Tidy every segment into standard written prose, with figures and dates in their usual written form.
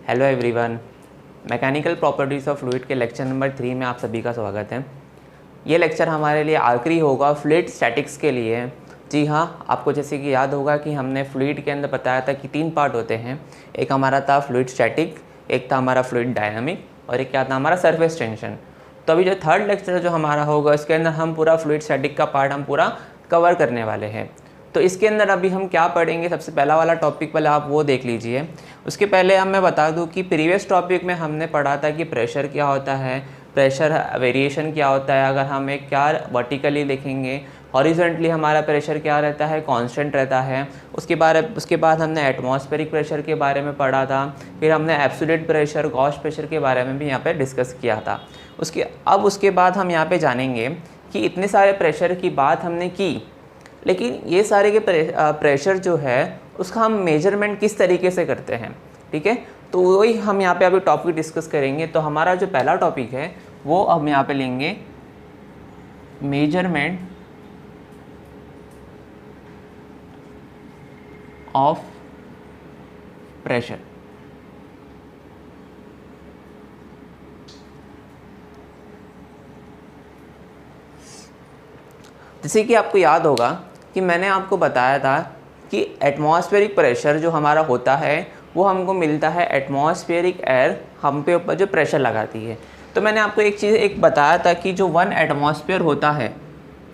Hello everyone, mechanical properties of fluid के lecture number 3 में आप सभी का स्वागत है। ये लेक्चर हमारे लिए आखिरी होगा फ्लूइड स्टैटिक्स के लिए। जी हाँ, आपको जैसे कि याद होगा कि हमने फ्लूइड के अंदर बताया था कि 3 पार्ट होते हैं। एक हमारा था फ्लूइड स्टैटिक, एक था हमारा फ्लूइड डायनामिक और एक क्या था हमारा सरफेस टेंशन। तो अभी जो थर्ड लेक्चर जो हमारा होगा इसके अंदर हम पूरा फ्लूइड स्टैटिक का पार्ट हम पूरा कवर करने वाले हैं। तो इसके अंदर अभी हम क्या पढ़ेंगे, सबसे पहला वाला टॉपिक पहले आप वो देख लीजिए। उसके पहले अब मैं बता दूं कि प्रीवियस टॉपिक में हमने पढ़ा था कि प्रेशर क्या होता है, प्रेशर वेरिएशन क्या होता है। अगर हम एक क्या वर्टिकली देखेंगे, हॉरिजॉन्टली हमारा प्रेशर क्या रहता है, कांस्टेंट रहता है। उसके बाद हमने एटमॉस्फेरिक प्रेशर के बारे में पढ़ा था। फिर हमने एब्सोल्यूट प्रेशर, गॉस प्रेशर के बारे में भी यहाँ पे डिस्कस किया था। उसके बाद हम यहाँ पे जानेंगे कि इतने सारे प्रेशर की बात हमने की, लेकिन ये सारे के प्रेशर जो है उसका हम मेजरमेंट किस तरीके से करते हैं। ठीक है, तो वही हम यहाँ पे अभी टॉपिक डिस्कस करेंगे। तो हमारा जो पहला टॉपिक है वो हम यहाँ पे लेंगे मेजरमेंट ऑफ प्रेशर। जैसे कि आपको याद होगा कि मैंने आपको बताया था कि एटमॉस्फेरिक प्रेशर जो हमारा होता है वो हमको मिलता है एटमॉस्फेरिक एयर हम पे ऊपर जो प्रेशर लगाती है। तो मैंने आपको एक बताया था कि जो 1 एटमॉस्फेयर होता है,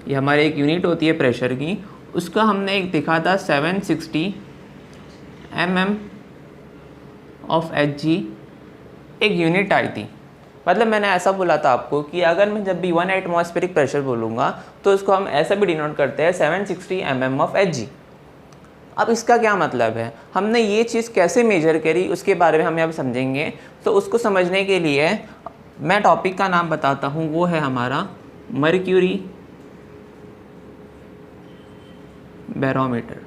ये हमारी एक यूनिट होती है प्रेशर की, उसका हमने एक देखा था 760 mm ऑफ Hg एक यूनिट आई थी। मतलब मैंने ऐसा बोला था आपको कि अगर मैं जब भी 1 एटमॉस्फेरिक प्रेशर बोलूँगा तो उसको हम ऐसा भी डिनोट करते हैं 760 mm ऑफ Hg। अब इसका क्या मतलब है, हमने ये चीज़ कैसे मेजर करी उसके बारे में हम यहाँ समझेंगे। तो उसको समझने के लिए मैं टॉपिक का नाम बताता हूँ, वो है हमारा मर्क्यूरी बैरोमीटर।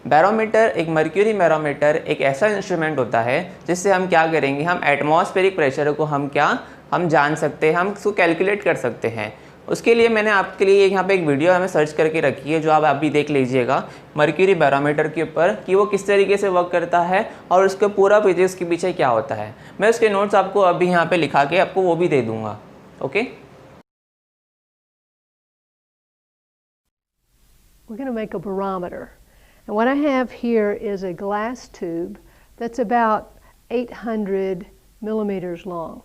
बैरोमीटर, एक मर्क्यूरी बैरोमीटर एक ऐसा इंस्ट्रूमेंट होता है जिससे हम क्या करेंगे, हम एटमॉस्फेरिक प्रेशर को हम जान सकते हैं, हम इसको कैलकुलेट कर सकते हैं। उसके लिए मैंने आपके लिए यहाँ पे एक वीडियो हमें सर्च करके रखी है जो आप अभी देख लीजिएगा मर्क्यूरी बैरोमीटर के ऊपर कि वो किस तरीके से वर्क करता है और उसके पूरा फिजिक्स के पीछे क्या होता है। मैं उसके नोट्स आपको अभी यहाँ पे लिखा के आपको वो भी दे दूँगा। Okay, We're going to make a barometer. And what I have here is a glass tube that's about 800 millimeters long.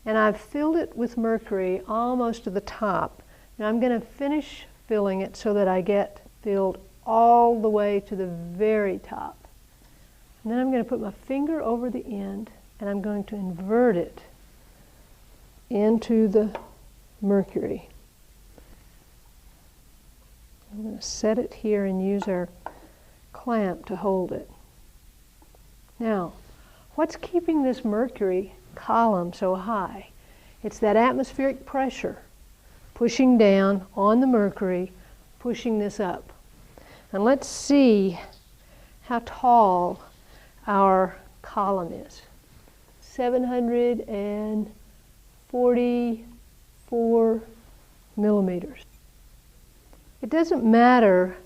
And I've filled it with mercury almost to the top. And I'm going to finish filling it so that I get filled all the way to the very top. And then I'm going to put my finger over the end and I'm going to invert it into the mercury. I'm going to set it here and use our clamp to hold it. Now, what's keeping this mercury column so high? It's that atmospheric pressure pushing down on the mercury, pushing this up. And let's see how tall our column is. 744 millimeters. It doesn't matter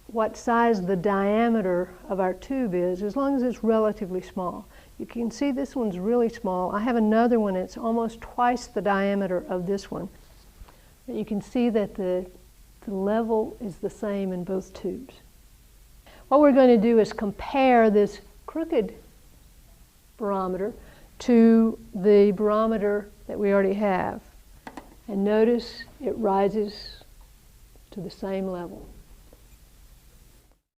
what size the diameter of our tube is, as long as it's relatively small. You can see this one's really small. I have another one that's almost twice the diameter of this one. But you can see that the level is the same in both tubes. What we're going to do is compare this crooked barometer to the barometer that we already have. And notice it rises to the same level.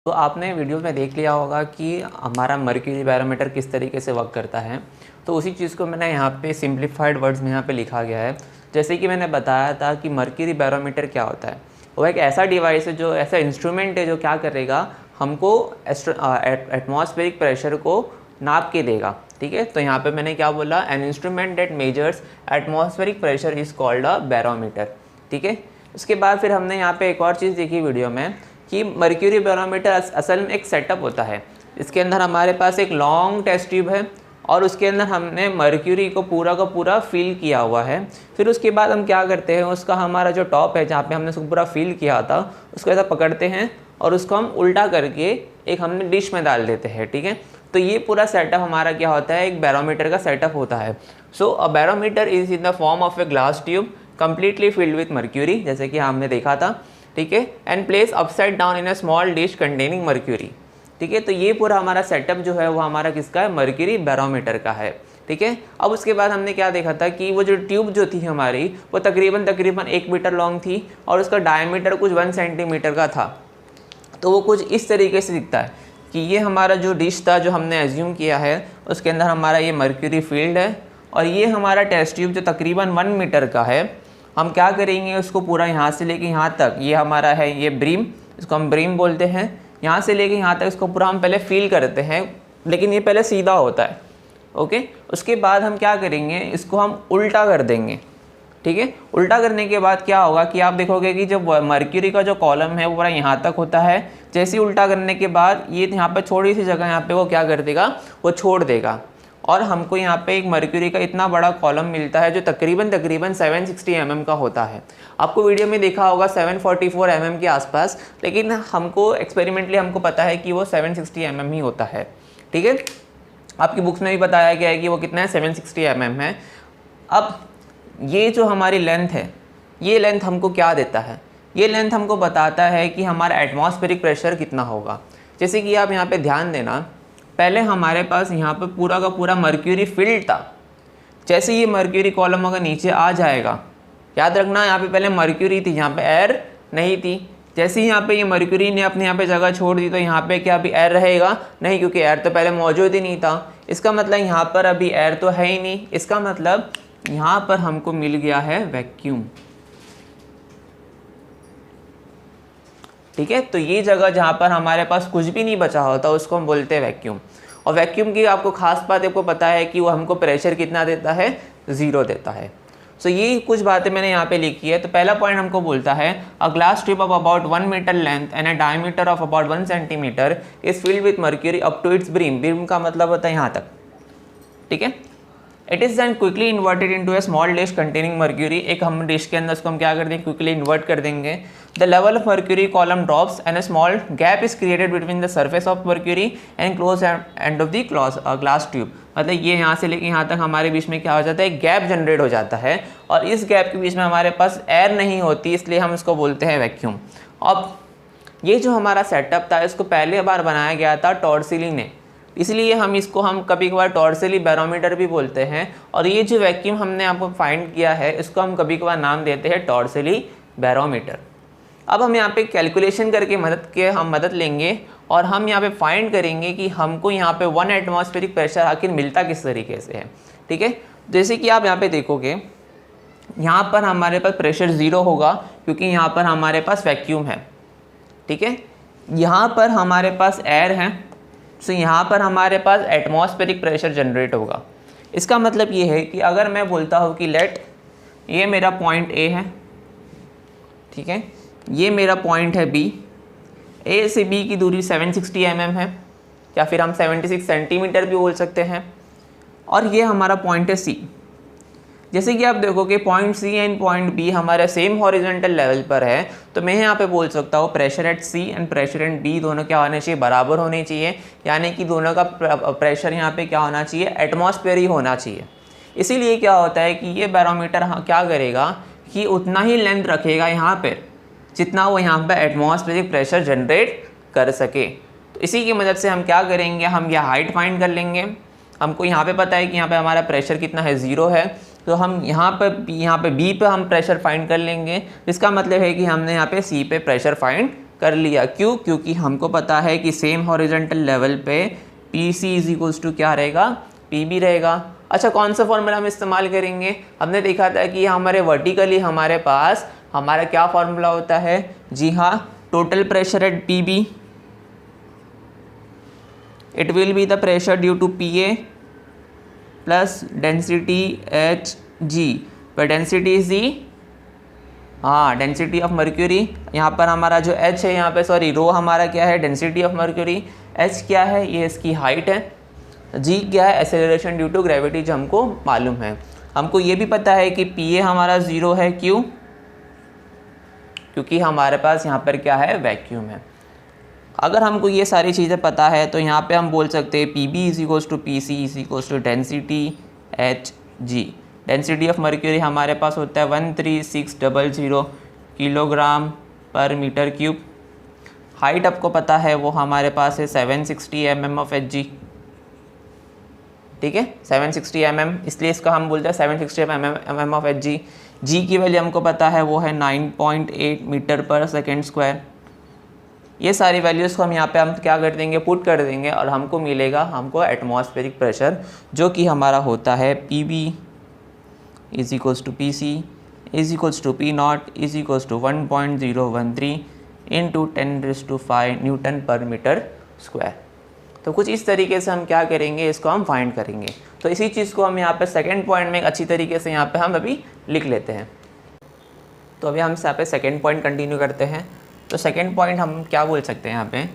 तो आपने video में देख लिया होगा कि हमारा mercury barometer किस तरीके से वर्क करता है। तो उसी चीज़ को मैंने यहाँ पे सिंप्लीफाइड वर्ड्स में यहाँ पे लिखा गया है। जैसे कि मैंने बताया था कि मर्क्यूरी बैरोमीटर क्या होता है, वो एक ऐसा डिवाइस है, जो ऐसा इंस्ट्रूमेंट है जो क्या करेगा, हमको एटमॉस्फेरिक प्रेशर को नाप के देगा। ठीक है, तो यहाँ पे मैंने क्या बोला, an instrument that measures atmospheric pressure is called a barometer. ठीक है, उसके बाद फिर हमने यहाँ पे एक और चीज़ देखी वीडियो में कि मर्क्यूरी बैरोमीटर असल में एक सेटअप होता है। इसके अंदर हमारे पास एक लॉन्ग टेस्ट ट्यूब है और उसके अंदर हमने मर्क्यूरी को पूरा फिल किया हुआ है। फिर उसके बाद हम क्या करते हैं, उसका हमारा जो टॉप है जहाँ पे हमने उसको पूरा फिल किया था उसको ऐसा पकड़ते हैं और उसको हम उल्टा करके एक हमने डिश में डाल देते हैं, ठीक है। तो ये पूरा सेटअप हमारा क्या होता है, एक बैरोमीटर का सेटअप होता है। So a barometer is in the form of a glass tube completely filled with mercury, जैसे कि हमने देखा था, ठीक है, and placed upside down in a small dish containing mercury, ठीक है। तो ये पूरा हमारा सेटअप जो है वो हमारा किसका है, मर्क्यूरी बैरोमीटर का है, ठीक है। अब उसके बाद हमने क्या देखा था कि वो जो ट्यूब जो थी हमारी वो तकरीबन 1 मीटर लॉन्ग थी और उसका डायमीटर कुछ 1 सेंटीमीटर का था। तो वो कुछ इस तरीके से दिखता है कि ये हमारा जो डिश था जो हमने एज्यूम किया है उसके अंदर हमारा ये मर्क्यूरी फील्ड है और ये हमारा टेस्ट ट्यूब जो तकरीबन 1 मीटर का है। हम क्या करेंगे, उसको पूरा यहाँ से लेके यहाँ तक, ये हमारा है ये ब्रीम, इसको हम ब्रीम बोलते हैं, यहाँ से लेके यहाँ तक इसको पूरा हम पहले फील करते हैं, लेकिन ये पहले सीधा होता है, ओके। उसके बाद हम क्या करेंगे, इसको हम उल्टा कर देंगे, ठीक है। उल्टा करने के बाद क्या होगा कि आप देखोगे कि जो मर्क्यूरी का जो कॉलम है वो पूरा यहाँ तक होता है। जैसे ही उल्टा करने के बाद ये यहाँ पे थोड़ी सी जगह यहाँ पे वो क्या कर देगा, वो छोड़ देगा और हमको यहाँ पे एक मर्क्यूरी का इतना बड़ा कॉलम मिलता है जो तकरीबन 760 mm का होता है। आपको वीडियो में देखा होगा 744 mm के आसपास, लेकिन हमको एक्सपेरिमेंटली हमको पता है कि वो 760 mm ही होता है, ठीक है। आपकी बुक्स में भी बताया गया है कि वो कितना है, 760 mm है। अब ये जो हमारी लेंथ है, ये लेंथ हमको क्या देता है, ये लेंथ हमको बताता है कि हमारा एटमॉस्फेरिक प्रेशर कितना होगा। जैसे कि आप यहाँ पे ध्यान देना, पहले हमारे पास यहाँ पे पूरा का पूरा मर्क्यूरी फील्ड था। जैसे ये मर्क्यूरी कॉलम अगर नीचे आ जाएगा, याद रखना यहाँ पे पहले मर्क्यूरी थी, यहाँ पे एयर नहीं थी। जैसे ही यहाँ पे ये मर्क्यूरी ने अपने यहाँ पे जगह छोड़ दी तो यहाँ पे क्या अभी एयर रहेगा, नहीं, क्योंकि एयर तो पहले मौजूद ही नहीं था। इसका मतलब यहाँ पर अभी एयर तो है ही नहीं, इसका मतलब यहाँ पर हमको मिल गया है वैक्यूम, ठीक है। तो ये जगह जहाँ पर हमारे पास कुछ भी नहीं बचा होता उसको हम बोलते हैं वैक्यूम। और वैक्यूम की आपको खास बात आपको पता है कि वो हमको प्रेशर कितना देता है, 0 देता है। सो ये कुछ बातें मैंने यहाँ पे लिखी है। तो पहला पॉइंट हमको बोलता है a glass tube of about 1 metre length and a diameter of about 1 centimetre is filled with mercury up to its brim. Brim का मतलब होता है यहाँ तक, ठीक है। It is then quickly inverted into a small dish containing mercury. एक हम डिश के अंदर उसको हम क्या कर देंगे, क्विकली इन्वर्ट कर देंगे। The level of mercury column drops and A small gap is created between the surface of mercury and close end of the glass tube. मतलब ये यहाँ से लेके यहाँ तक हमारे बीच में क्या हो जाता है, गैप जनरेट हो जाता है और इस गैप के बीच में हमारे पास एयर नहीं होती, इसलिए हम इसको बोलते हैं वैक्यूम। अब ये जो हमारा सेटअप था इसको पहली बार बनाया गया था टॉर्सिली ने, इसलिए हम कभी कभार टॉर्सिली बैरोमीटर भी बोलते हैं। और ये जो वैक्यूम हमने आपको फाइंड किया है इसको हम कभी कभार नाम देते हैं टॉर्सिली बैरोमीटर। अब हम यहाँ पे कैलकुलेशन करके मदद लेंगे और हम यहाँ पे फाइंड करेंगे कि हमको यहाँ पे 1 एटमॉस्फेरिक प्रेशर आखिर मिलता किस तरीके से है, ठीक है। जैसे कि आप यहाँ पे देखोगे, यहाँ पर हमारे पास प्रेशर 0 होगा क्योंकि यहाँ पर हमारे पास वैक्यूम है, ठीक है। यहाँ पर हमारे पास एयर है, सो यहाँ पर हमारे पास एटमॉस्फेरिक प्रेशर जनरेट होगा। इसका मतलब ये है कि अगर मैं बोलता हूँ कि लेट ये मेरा पॉइंट ए है, ठीक है, ये मेरा पॉइंट है बी, ए से बी की दूरी 760 mm है या फिर हम 76 सेंटीमीटर भी बोल सकते हैं, और ये हमारा पॉइंट है सी। जैसे कि आप देखोगे point C and point B हमारे सेम हॉरिजॉन्टल लेवल पर है, तो मैं यहाँ पे बोल सकता हूँ pressure at C and pressure at B दोनों क्या होने चाहिए, बराबर होने चाहिए। यानी कि दोनों का प्रेशर यहाँ पे क्या होना चाहिए, एटमॉस्फेयर ही होना चाहिए। इसीलिए क्या होता है कि ये बैरोमीटर क्या करेगा कि उतना ही लेंथ रखेगा यहाँ पर जितना वो यहाँ पर एटमॉस्फेरिक प्रेशर जनरेट कर सके। तो इसी की मदद से हम क्या करेंगे, हम यह हाइट फाइंड कर लेंगे। हमको यहाँ पे पता है कि यहाँ पे हमारा प्रेशर कितना है, 0 है, तो हम यहाँ पे बी पे हम प्रेशर फाइंड कर लेंगे। इसका मतलब है कि हमने यहाँ पे सी पे प्रेशर फाइंड कर लिया। क्यों? क्योंकि हमको पता है कि सेम हॉरिजॉन्टल लेवल पे P C is equals to क्या रहेगा, पी बी रहेगा। अच्छा, कौन सा फॉर्मूला हम इस्तेमाल करेंगे? हमने देखा था कि हमारे वर्टिकली हमारे पास हमारा क्या फॉर्मूला होता है, जी हाँ, total pressure at P B, it will be the pressure due to PA plus density Hg, where density is the density of mercury. यहाँ पर हमारा जो H है, यहाँ पे सॉरी रो हमारा क्या है, डेंसिटी ऑफ मर्क्यूरी। H क्या है, ये इसकी हाइट है। जी क्या है, एक्सेलरेशन ड्यू टू ग्रेविटी, जो हमको मालूम है। हमको ये भी पता है कि पी ए हमारा 0 है, क्यों? क्योंकि हमारे पास यहाँ पर क्या है, वैक्यूम है। अगर हमको ये सारी चीज़ें पता है तो यहाँ पे हम बोल सकते हैं P B is equals to P C is equals to density H G. Density of mercury हमारे पास होता है 13600 किलोग्राम पर मीटर क्यूब। हाइट आपको पता है वो हमारे पास है 760 mm ऑफ एच जी, ठीक है, 760 mm, इसलिए इसका हम बोलते हैं 760 mm ऑफ एच जी। जी की वैल्यू हमको पता है वो है 9.8 मीटर पर सेकेंड स्क्वायर। ये सारी वैल्यूज़ को हम यहाँ पे हम क्या कर देंगे, पुट कर देंगे, और हमको मिलेगा हमको एटमॉस्फेरिक प्रेशर, जो कि हमारा होता है P B is equals to P C is equals to P naught is equals to 1.013 into 10⁵ newton per metre square. तो कुछ इस तरीके से हम क्या करेंगे, इसको हम फाइंड करेंगे। तो इसी चीज़ को हम यहाँ पे सेकेंड पॉइंट में एक अच्छी तरीके से यहाँ पे हम अभी लिख लेते हैं। तो अभी हम यहाँ पे सेकेंड पॉइंट कंटिन्यू करते हैं। तो सेकेंड पॉइंट हम क्या बोल सकते हैं यहाँ पे,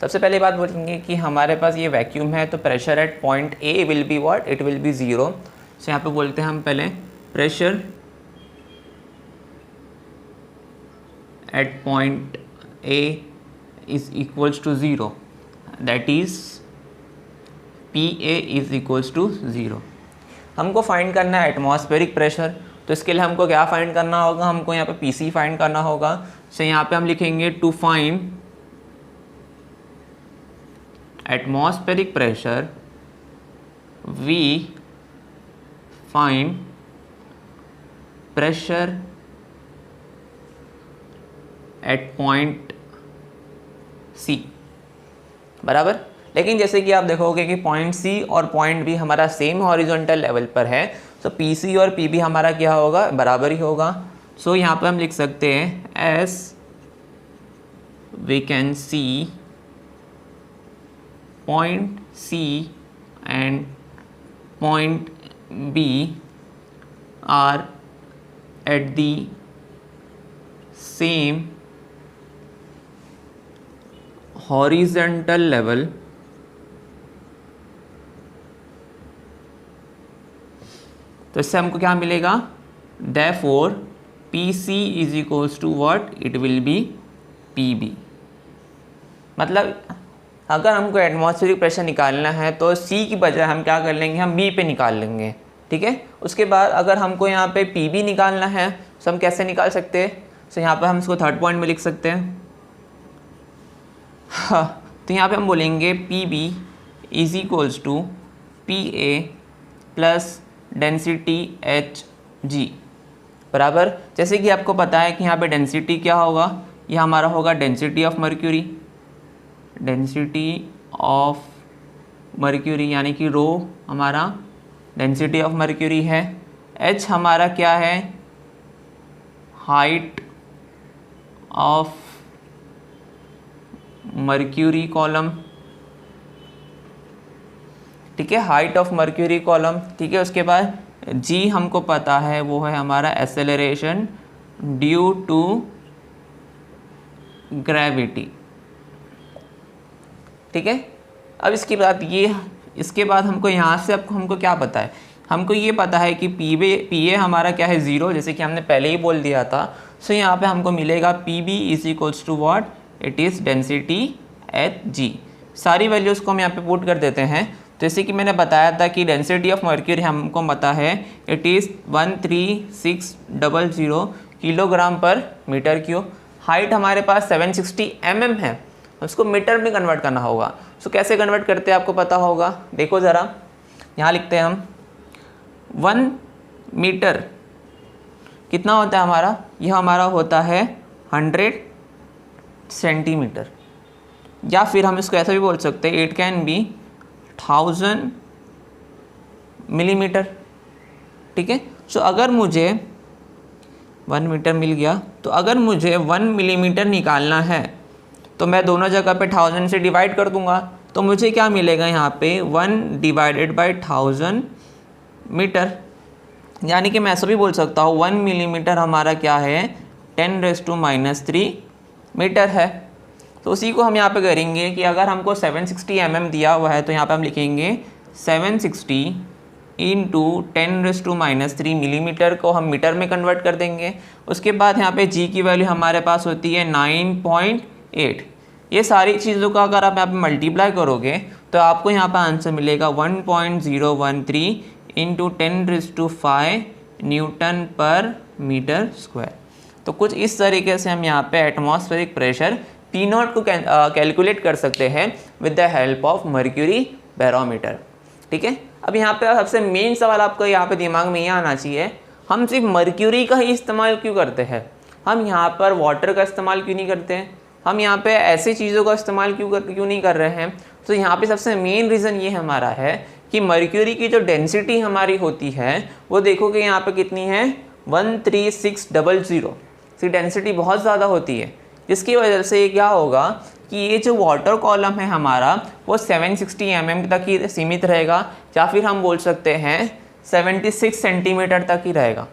सबसे पहले बात बोलेंगे कि हमारे पास ये वैक्यूम है, तो pressure at point A will be what, it will be 0। So यहाँ पे बोलते हैं हम पहले pressure at point A is equals to 0, that is P A is equals to 0। हमको फाइंड करना है एटमॉस्फेरिक प्रेशर, तो इसके लिए हमको क्या फाइंड करना होगा, हमको यहाँ पे पी सी फाइंड करना होगा। सो यहाँ पे हम लिखेंगे to find atmospheric pressure we find pressure at point C, बराबर। लेकिन जैसे कि आप देखोगे कि पॉइंट सी और पॉइंट बी हमारा सेम हॉरिजॉन्टल लेवल पर है, तो पी सी और पी बी हमारा क्या होगा, बराबर ही होगा। सो यहाँ पे हम लिख सकते हैं as we can see point C and point B are at the same horizontal level तो इससे हमको क्या मिलेगा, therefore P C is equals to what, it will be P B. मतलब अगर हमको एटमॉस्फेरिक प्रेशर निकालना है तो सी की बजाय हम क्या कर लेंगे, हम बी पे निकाल लेंगे, ठीक है। उसके बाद अगर हमको यहाँ पे पी बी निकालना है तो हम कैसे निकाल सकते हैं, तो यहाँ पे हम इसको थर्ड पॉइंट में लिख सकते हैं। हाँ, तो यहाँ पे हम बोलेंगे P B is equals to P A plus density H G, बराबर। जैसे कि आपको पता है कि यहाँ पे डेंसिटी क्या होगा, यह हमारा होगा density of mercury, density of mercury यानी कि रो हमारा डेंसिटी ऑफ मर्क्यूरी है। एच हमारा क्या है, हाइट ऑफ मर्क्यूरी कॉलम, ठीक है, हाइट ऑफ मर्क्यूरी कॉलम, ठीक है। उसके बाद जी हमको पता है वो है हमारा एक्सेलरेशन ड्यू टू ग्रेविटी, ठीक है। अब इसके बाद हमको यहाँ से अब हमको क्या पता है, हमको ये पता है कि पी ए हमारा क्या है 0, जैसे कि हमने पहले ही बोल दिया था। सो यहाँ पे हमको मिलेगा P B is equals to what, it is density H G. सारी वैल्यूज़ को हम यहाँ पे पुट कर देते हैं। जैसे कि मैंने बताया था कि डेंसिटी ऑफ मर्क्यूरी हमको पता है इट इज़ 13600 किलोग्राम पर मीटर क्यूब। हाइट हमारे पास 760 mm है, उसको मीटर में कन्वर्ट करना होगा। सो कैसे कन्वर्ट करते हैं आपको पता होगा, देखो ज़रा, यहाँ लिखते हैं हम 1 मीटर कितना होता है हमारा, यह हमारा होता है 100 सेंटीमीटर, या फिर हम इसको ऐसा भी बोल सकते हैं, इट कैन बी 1000 मिलीमीटर, ठीक है। सो अगर मुझे 1 मीटर मिल गया, तो अगर मुझे 1 मिलीमीटर निकालना है तो मैं दोनों जगह पे 1000 से डिवाइड कर दूंगा, तो मुझे क्या मिलेगा यहाँ पे 1 डिवाइडेड बाई 1000 मीटर। यानी कि मैं ऐसा भी बोल सकता हूँ 1 मिलीमीटर हमारा क्या है 10⁻³ मीटर है। तो उसी को हम यहाँ पे करेंगे कि अगर हमको 760 mm दिया हुआ है तो यहाँ पे हम लिखेंगे 760 इंटू 10⁻³ मिलीमीटर को हम मीटर में कन्वर्ट कर देंगे। उसके बाद यहाँ पे जी की वैल्यू हमारे पास होती है 9.8। ये सारी चीज़ों का अगर आप यहाँ पे मल्टीप्लाई करोगे तो आपको यहाँ पे आंसर मिलेगा 1.013 into 10⁵ newton per metre square. तो कुछ इस तरीके से हम यहाँ पे एटमॉस्फेरिक प्रेशर P0 को कैलकुलेट कर सकते हैं with the help of mercury barometer. ठीक है, अब यहाँ पे सबसे मेन सवाल आपको यहाँ पे दिमाग में ये आना चाहिए, हम सिर्फ मर्क्यूरी का ही इस्तेमाल क्यों करते हैं, हम यहाँ पर वाटर का इस्तेमाल क्यों नहीं करते हैं, हम यहाँ पे ऐसी चीज़ों का इस्तेमाल क्यों नहीं कर रहे हैं। तो यहाँ पे सबसे मेन रीज़न ये हमारा है कि मर्क्यूरी की जो डेंसिटी हमारी होती है वो देखोगे यहाँ पे कितनी है 13600। इसकी डेंसिटी बहुत ज़्यादा होती है, जिसकी वजह से ये क्या होगा कि ये जो वाटर कॉलम है हमारा वो 760 mm तक ही सीमित रहेगा, या फिर हम बोल सकते हैं 76 सेंटीमीटर तक ही रहेगा।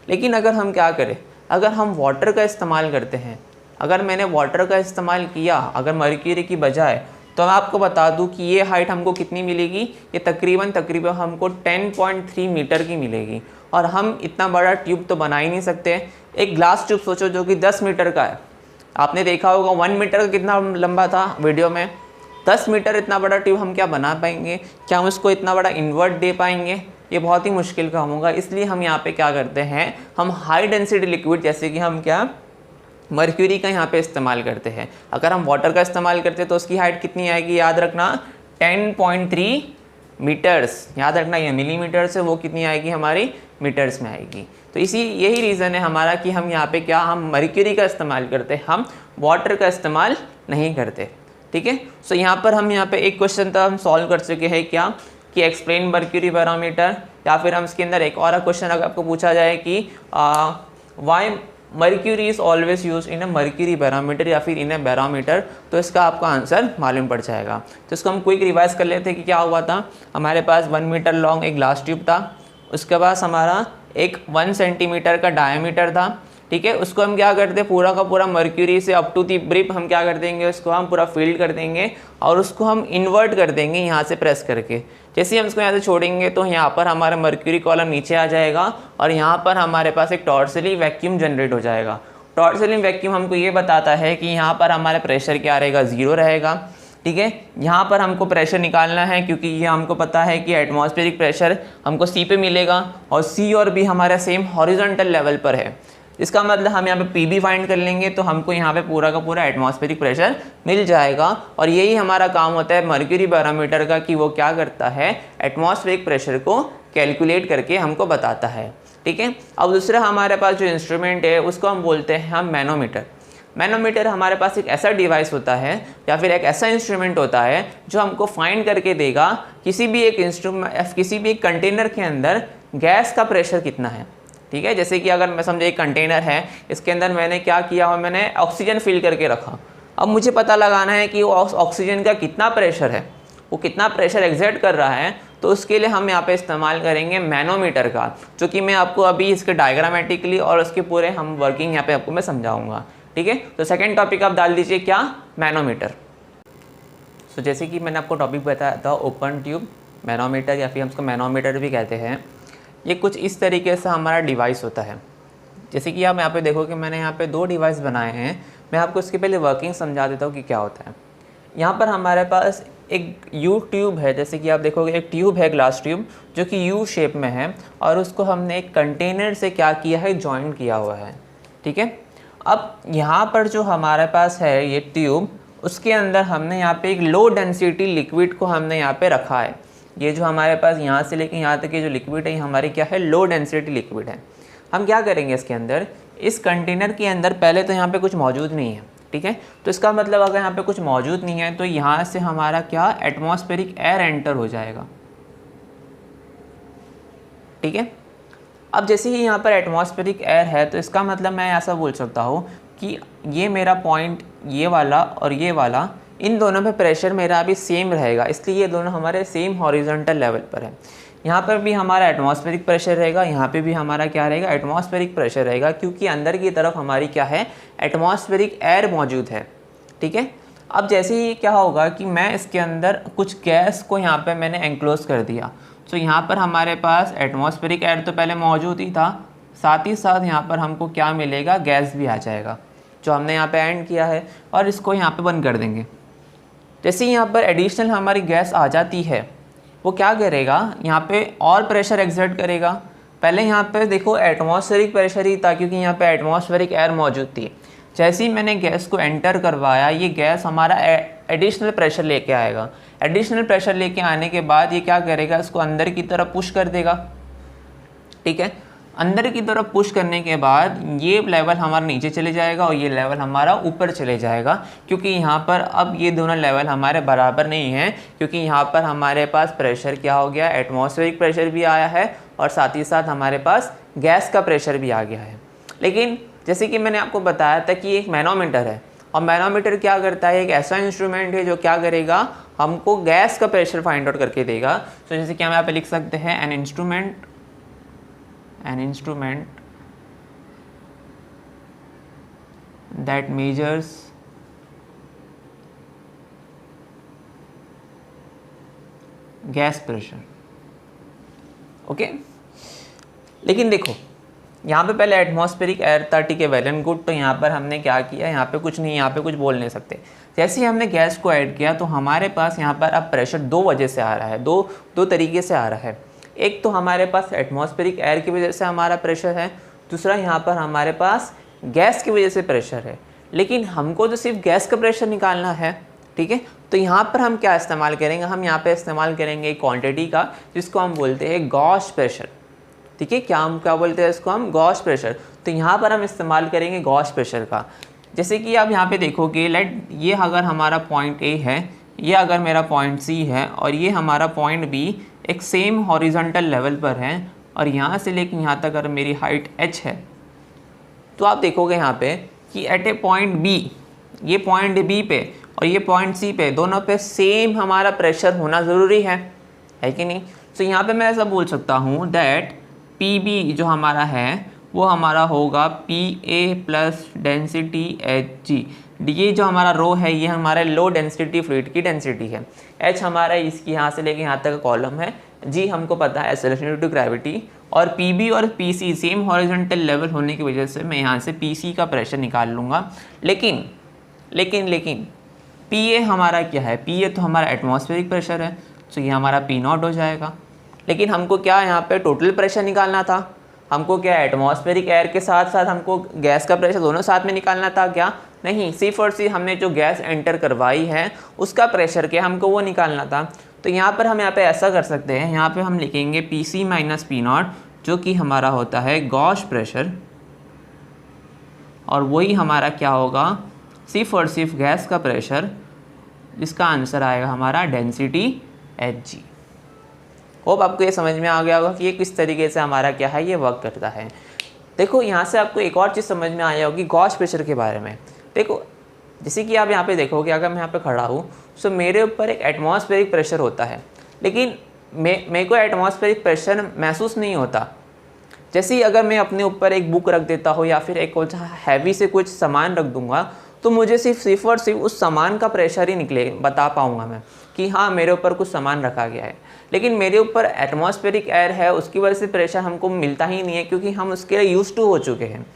लेकिन अगर हम क्या करें, अगर हम वाटर का इस्तेमाल करते हैं, अगर मैंने वाटर का इस्तेमाल किया अगर मर्क्यूरी की बजाय, तो मैं आपको बता दूं कि ये हाइट हमको कितनी मिलेगी, ये तकरीबन हमको 10.3 मीटर की मिलेगी। और हम इतना बड़ा ट्यूब तो बना ही नहीं सकते। एक ग्लास ट्यूब सोचो जो कि 10 मीटर का है, आपने देखा होगा 1 मीटर का कितना लंबा था वीडियो में, 10 मीटर इतना बड़ा ट्यूब हम क्या बना पाएंगे, क्या हम उसको इतना बड़ा इन्वर्ट दे पाएंगे, ये बहुत ही मुश्किल काम होगा। इसलिए हम यहाँ पे क्या करते हैं, हम हाई डेंसिटी लिक्विड जैसे कि हम क्या मर्क्यूरी का यहाँ पे इस्तेमाल करते हैं। अगर हम वाटर का इस्तेमाल करते हैं तो उसकी हाइट कितनी आएगी, याद रखना 10.3 मीटर्स, याद रखना ये मिलीमीटर से, वो कितनी आएगी हमारी मीटर्स में आएगी। तो यही रीज़न है हमारा कि हम यहाँ पे क्या, हम मर्क्यूरी का इस्तेमाल करते हैं, हम वाटर का इस्तेमाल नहीं करते। ठीक है, सो यहाँ पर हम यहाँ पे एक क्वेश्चन तो हम सॉल्व कर चुके हैं क्या, कि एक्सप्लेन मर्क्यूरी बैरोमीटर, या फिर हम इसके अंदर एक और क्वेश्चन अगर आपको पूछा जाए कि why mercury is always use in a mercury barometer या फिर इन अ बैरोमीटर, तो इसका आपको आंसर मालूम पड़ जाएगा। तो इसको हम क्विक रिवाइज कर लेते हैं कि क्या हुआ था। हमारे पास 1 मीटर लॉन्ग एक ग्लास ट्यूब था, उसके पास हमारा एक 1 सेंटीमीटर का डायमीटर था। ठीक है, उसको हम क्या करते हैं, पूरा का पूरा मर्क्यूरी से अप टू दी ब्रिप हम क्या कर देंगे, उसको हम पूरा फील्ड कर देंगे और उसको हम इन्वर्ट कर देंगे यहाँ से प्रेस करके। जैसे ही हम इसको यहाँ से छोड़ेंगे तो यहाँ पर हमारा मर्क्यूरी कॉलम नीचे आ जाएगा और यहाँ पर हमारे पास एक टॉर्सली वैक्यूम जनरेट हो जाएगा। टॉर्सली वैक्यूम हमको ये बताता है कि यहाँ पर हमारा प्रेशर क्या रहेगा, 0 रहेगा। ठीक है, यहाँ पर हमको प्रेशर निकालना है क्योंकि ये हमको पता है कि एटमॉस्फेरिक प्रेशर हमको सी पे मिलेगा और सी और बी हमारा सेम हॉरिजॉन्टल लेवल पर है। इसका मतलब हम यहाँ पे पी बी फाइंड कर लेंगे तो हमको यहाँ पे पूरा का पूरा एटमॉस्फेरिक प्रेशर मिल जाएगा। और यही हमारा काम होता है मर्क्यूरी बैरोमीटर का, कि वो क्या करता है, एटमॉस्फेरिक प्रेशर को कैलकुलेट करके हमको बताता है। ठीक है, अब दूसरा हमारे पास जो इंस्ट्रूमेंट है उसको हम बोलते हैं हम मैनोमीटर। मैनोमीटर हमारे पास एक ऐसा डिवाइस होता है या फिर एक ऐसा इंस्ट्रूमेंट होता है जो हमको फाइंड करके देगा किसी भी एक कंटेनर के अंदर गैस का प्रेशर कितना है। ठीक है, जैसे कि अगर मैं समझे एक कंटेनर है, इसके अंदर मैंने क्या किया हुआ, मैंने ऑक्सीजन फिल करके रखा। अब मुझे पता लगाना है कि वो ऑक्सीजन का कितना प्रेशर है, वो कितना प्रेशर एग्जर्ट कर रहा है, तो उसके लिए हम यहाँ पे इस्तेमाल करेंगे मैनोमीटर का, जो कि मैं आपको अभी इसके डायग्रामेटिकली और उसके पूरे हम वर्किंग यहाँ पे आपको मैं समझाऊंगा। ठीक है, तो सेकेंड टॉपिक आप डाल दीजिए क्या, मैनोमीटर। तो जैसे कि मैंने आपको टॉपिक बताया था ओपन ट्यूब मैनोमीटर या फिर हम उसको मैनोमीटर भी कहते हैं। ये कुछ इस तरीके से हमारा डिवाइस होता है। जैसे कि आप यहाँ पे देखो कि मैंने यहाँ पे 2 डिवाइस बनाए हैं। मैं आपको इसके पहले वर्किंग समझा देता हूँ कि क्या होता है। यहाँ पर हमारे पास एक यू ट्यूब है, जैसे कि आप देखोगे एक ट्यूब है, ग्लास ट्यूब, जो कि यू शेप में है और उसको हमने एक कंटेनर से क्या किया है, जॉइंट किया हुआ है। ठीक है, अब यहाँ पर जो हमारे पास है ये ट्यूब, उसके अंदर हमने यहाँ पे एक लो डेंसिटी लिक्विड को हमने यहाँ पे रखा है। ये जो हमारे पास यहाँ से लेके यहाँ तक ये जो लिक्विड है, ये हमारी क्या है, लो डेंसिटी लिक्विड है। हम क्या करेंगे इसके अंदर, इस कंटेनर के अंदर पहले तो यहाँ पे कुछ मौजूद नहीं है। ठीक है, तो इसका मतलब अगर यहाँ पे कुछ मौजूद नहीं है तो यहाँ से हमारा क्या, एटमॉस्फेरिक एयर एंटर हो जाएगा। ठीक है, अब जैसे ही यहाँ पर एटमॉस्फेरिक एयर है तो इसका मतलब मैं ऐसा बोल सकता हूँ कि ये मेरा पॉइंट, ये वाला और ये वाला, इन दोनों पे प्रेशर मेरा अभी सेम रहेगा, इसलिए ये दोनों हमारे सेम हॉरिजॉन्टल लेवल पर है। यहाँ पर भी हमारा एटमॉस्फेरिक प्रेशर रहेगा, यहाँ पे भी हमारा क्या रहेगा, एटमॉस्फेरिक प्रेशर रहेगा, क्योंकि अंदर की तरफ हमारी क्या है, एटमॉस्फेरिक एयर मौजूद है। ठीक है। अब जैसे ही क्या होगा कि मैं इसके अंदर कुछ गैस को यहाँ पे मैंने एंक्लोज कर दिया, तो यहाँ पर हमारे पास एटमॉस्फेरिक एयर तो पहले मौजूद ही था, साथ ही साथ यहाँ पर हमको क्या मिलेगा, गैस भी आ जाएगा, जो हमने यहाँ पे एंड किया है। और इसको यहाँ पे बंद कर देंगे। जैसे ही यहाँ पर एडिशनल हमारी गैस आ जाती है, वो क्या करेगा, यहाँ पे और प्रेशर एक्सर्ट करेगा। पहले यहाँ पे देखो एटमॉस्फेरिक प्रेशर ही था, क्योंकि यहाँ पे एटमॉस्फेरिक एयर मौजूद थी। जैसे ही मैंने गैस को एंटर करवाया, ये गैस हमारा एडिशनल प्रेशर लेके आएगा। एडिशनल प्रेशर लेके आने के बाद ये क्या करेगा, इसको अंदर की तरफ पुश कर देगा, ठीक है। अंदर की तरफ पुश करने के बाद ये लेवल हमारा नीचे चले जाएगा और ये लेवल हमारा ऊपर चले जाएगा, क्योंकि यहाँ पर अब ये दोनों लेवल हमारे बराबर नहीं हैं, क्योंकि यहाँ पर हमारे पास प्रेशर क्या हो गया, एटमॉस्फेरिक प्रेशर भी आया है और साथ ही साथ हमारे पास गैस का प्रेशर भी आ गया है। लेकिन जैसे कि मैंने आपको बताया था कि एक मैनोमीटर है, और मैनोमीटर क्या करता है, एक ऐसा इंस्ट्रूमेंट है जो क्या करेगा, हमको गैस का प्रेशर फाइंड आउट करके देगा। तो जैसे कि हम यहाँ पे लिख सकते हैं an instrument that measures gas pressure. Okay, लेकिन देखो यहाँ पे पहले एटमॉस्फेरिक एयर था, ठीक है, वेल एंड गुड। तो यहाँ पर हमने क्या किया, यहाँ पे कुछ नहीं, यहाँ पे कुछ बोल नहीं सकते। जैसे ही हमने गैस को ऐड किया तो हमारे पास यहाँ पर अब प्रेशर दो वजह से आ रहा है, दो तरीके से आ रहा है। एक तो हमारे पास एटमॉस्फेरिक एयर की वजह से हमारा प्रेशर है, दूसरा यहाँ पर हमारे पास गैस की वजह से प्रेशर है। लेकिन हमको तो सिर्फ गैस का प्रेशर निकालना है, ठीक है। तो यहाँ पर हम क्या इस्तेमाल करेंगे, हम यहाँ पे इस्तेमाल करेंगे एक क्वांटिटी का जिसको हम बोलते हैं गॉस प्रेशर, ठीक है। हम क्या बोलते हैं इसको, हम गॉस प्रेशर। तो यहाँ पर हम इस्तेमाल करेंगे गॉस प्रेशर का। जैसे कि आप यहाँ पे देखोगे, ये अगर हमारा पॉइंट ए है, ये अगर मेरा पॉइंट सी है, और ये हमारा पॉइंट बी एक सेम हॉरिजॉन्टल लेवल पर है, और यहाँ से लेकर यहाँ तक अगर मेरी हाइट h है, तो आप देखोगे यहाँ पे कि एट ए पॉइंट बी, ये पॉइंट बी पे और ये पॉइंट सी पे, दोनों पे सेम हमारा प्रेशर होना ज़रूरी है कि नहीं। तो यहाँ पे मैं ऐसा बोल सकता हूँ दैट पी बी जो हमारा है वो हमारा होगा P A plus density H जी। ये जो हमारा रो है ये हमारा लो डेंसिटी फ्लूइड की डेंसिटी है, एच हमारा इसकी यहाँ से लेके यहाँ तक का कॉलम है, जी हमको पता है एक्सेलरेशन ड्यू टू ग्रेविटी, और पी बी और P C same horizontal level होने की वजह से मैं यहाँ से पी सी का प्रेशर निकाल लूँगा। लेकिन पी ए हमारा क्या है, पी ए तो हमारा एटमॉस्फेरिक प्रेशर है, तो ये हमारा पी नॉट हो जाएगा। लेकिन हमको क्या यहाँ पे टोटल प्रेशर निकालना था, हमको क्या एटमॉस्फेरिक एयर के साथ साथ हमको गैस का प्रेशर दोनों साथ में निकालना था क्या, नहीं, सिर्फ और सिर्फ हमने जो गैस एंटर करवाई है उसका प्रेशर क्या हमको वो निकालना था। तो यहाँ पर हम यहाँ पे ऐसा कर सकते हैं, यहाँ पे हम लिखेंगे P C minus P naught, जो कि हमारा होता है गॉस प्रेशर, और वही हमारा क्या होगा, सिर्फ और सिर्फ गैस का प्रेशर, जिसका आंसर आएगा हमारा डेंसिटी एच जी। होप आपको ये समझ में आ गया होगा कि ये किस तरीके से हमारा क्या है, ये वर्क करता है। देखो यहाँ से आपको एक और चीज़ समझ में आया होगी गॉस प्रेशर के बारे में। देखो जैसे कि आप यहाँ पे देखोगे, अगर मैं यहाँ पे खड़ा हूँ तो मेरे ऊपर एक एटमॉस्फेरिक प्रेशर होता है, लेकिन मेरे को एटमॉस्फेरिक प्रेशर महसूस नहीं होता। जैसे ही अगर मैं अपने ऊपर एक बुक रख देता हूँ या फिर एक हैवी से कुछ सामान रख दूँगा, तो मुझे सिर्फ और सिर्फ उस सामान का प्रेशर ही बता पाऊँगा मैं कि हाँ मेरे ऊपर कुछ सामान रखा गया है। लेकिन मेरे ऊपर एटमॉस्फेरिक एयर है, उसकी वजह से प्रेशर हमको मिलता ही नहीं है, क्योंकि हम उसके लिए यूज्ड टू हो चुके हैं।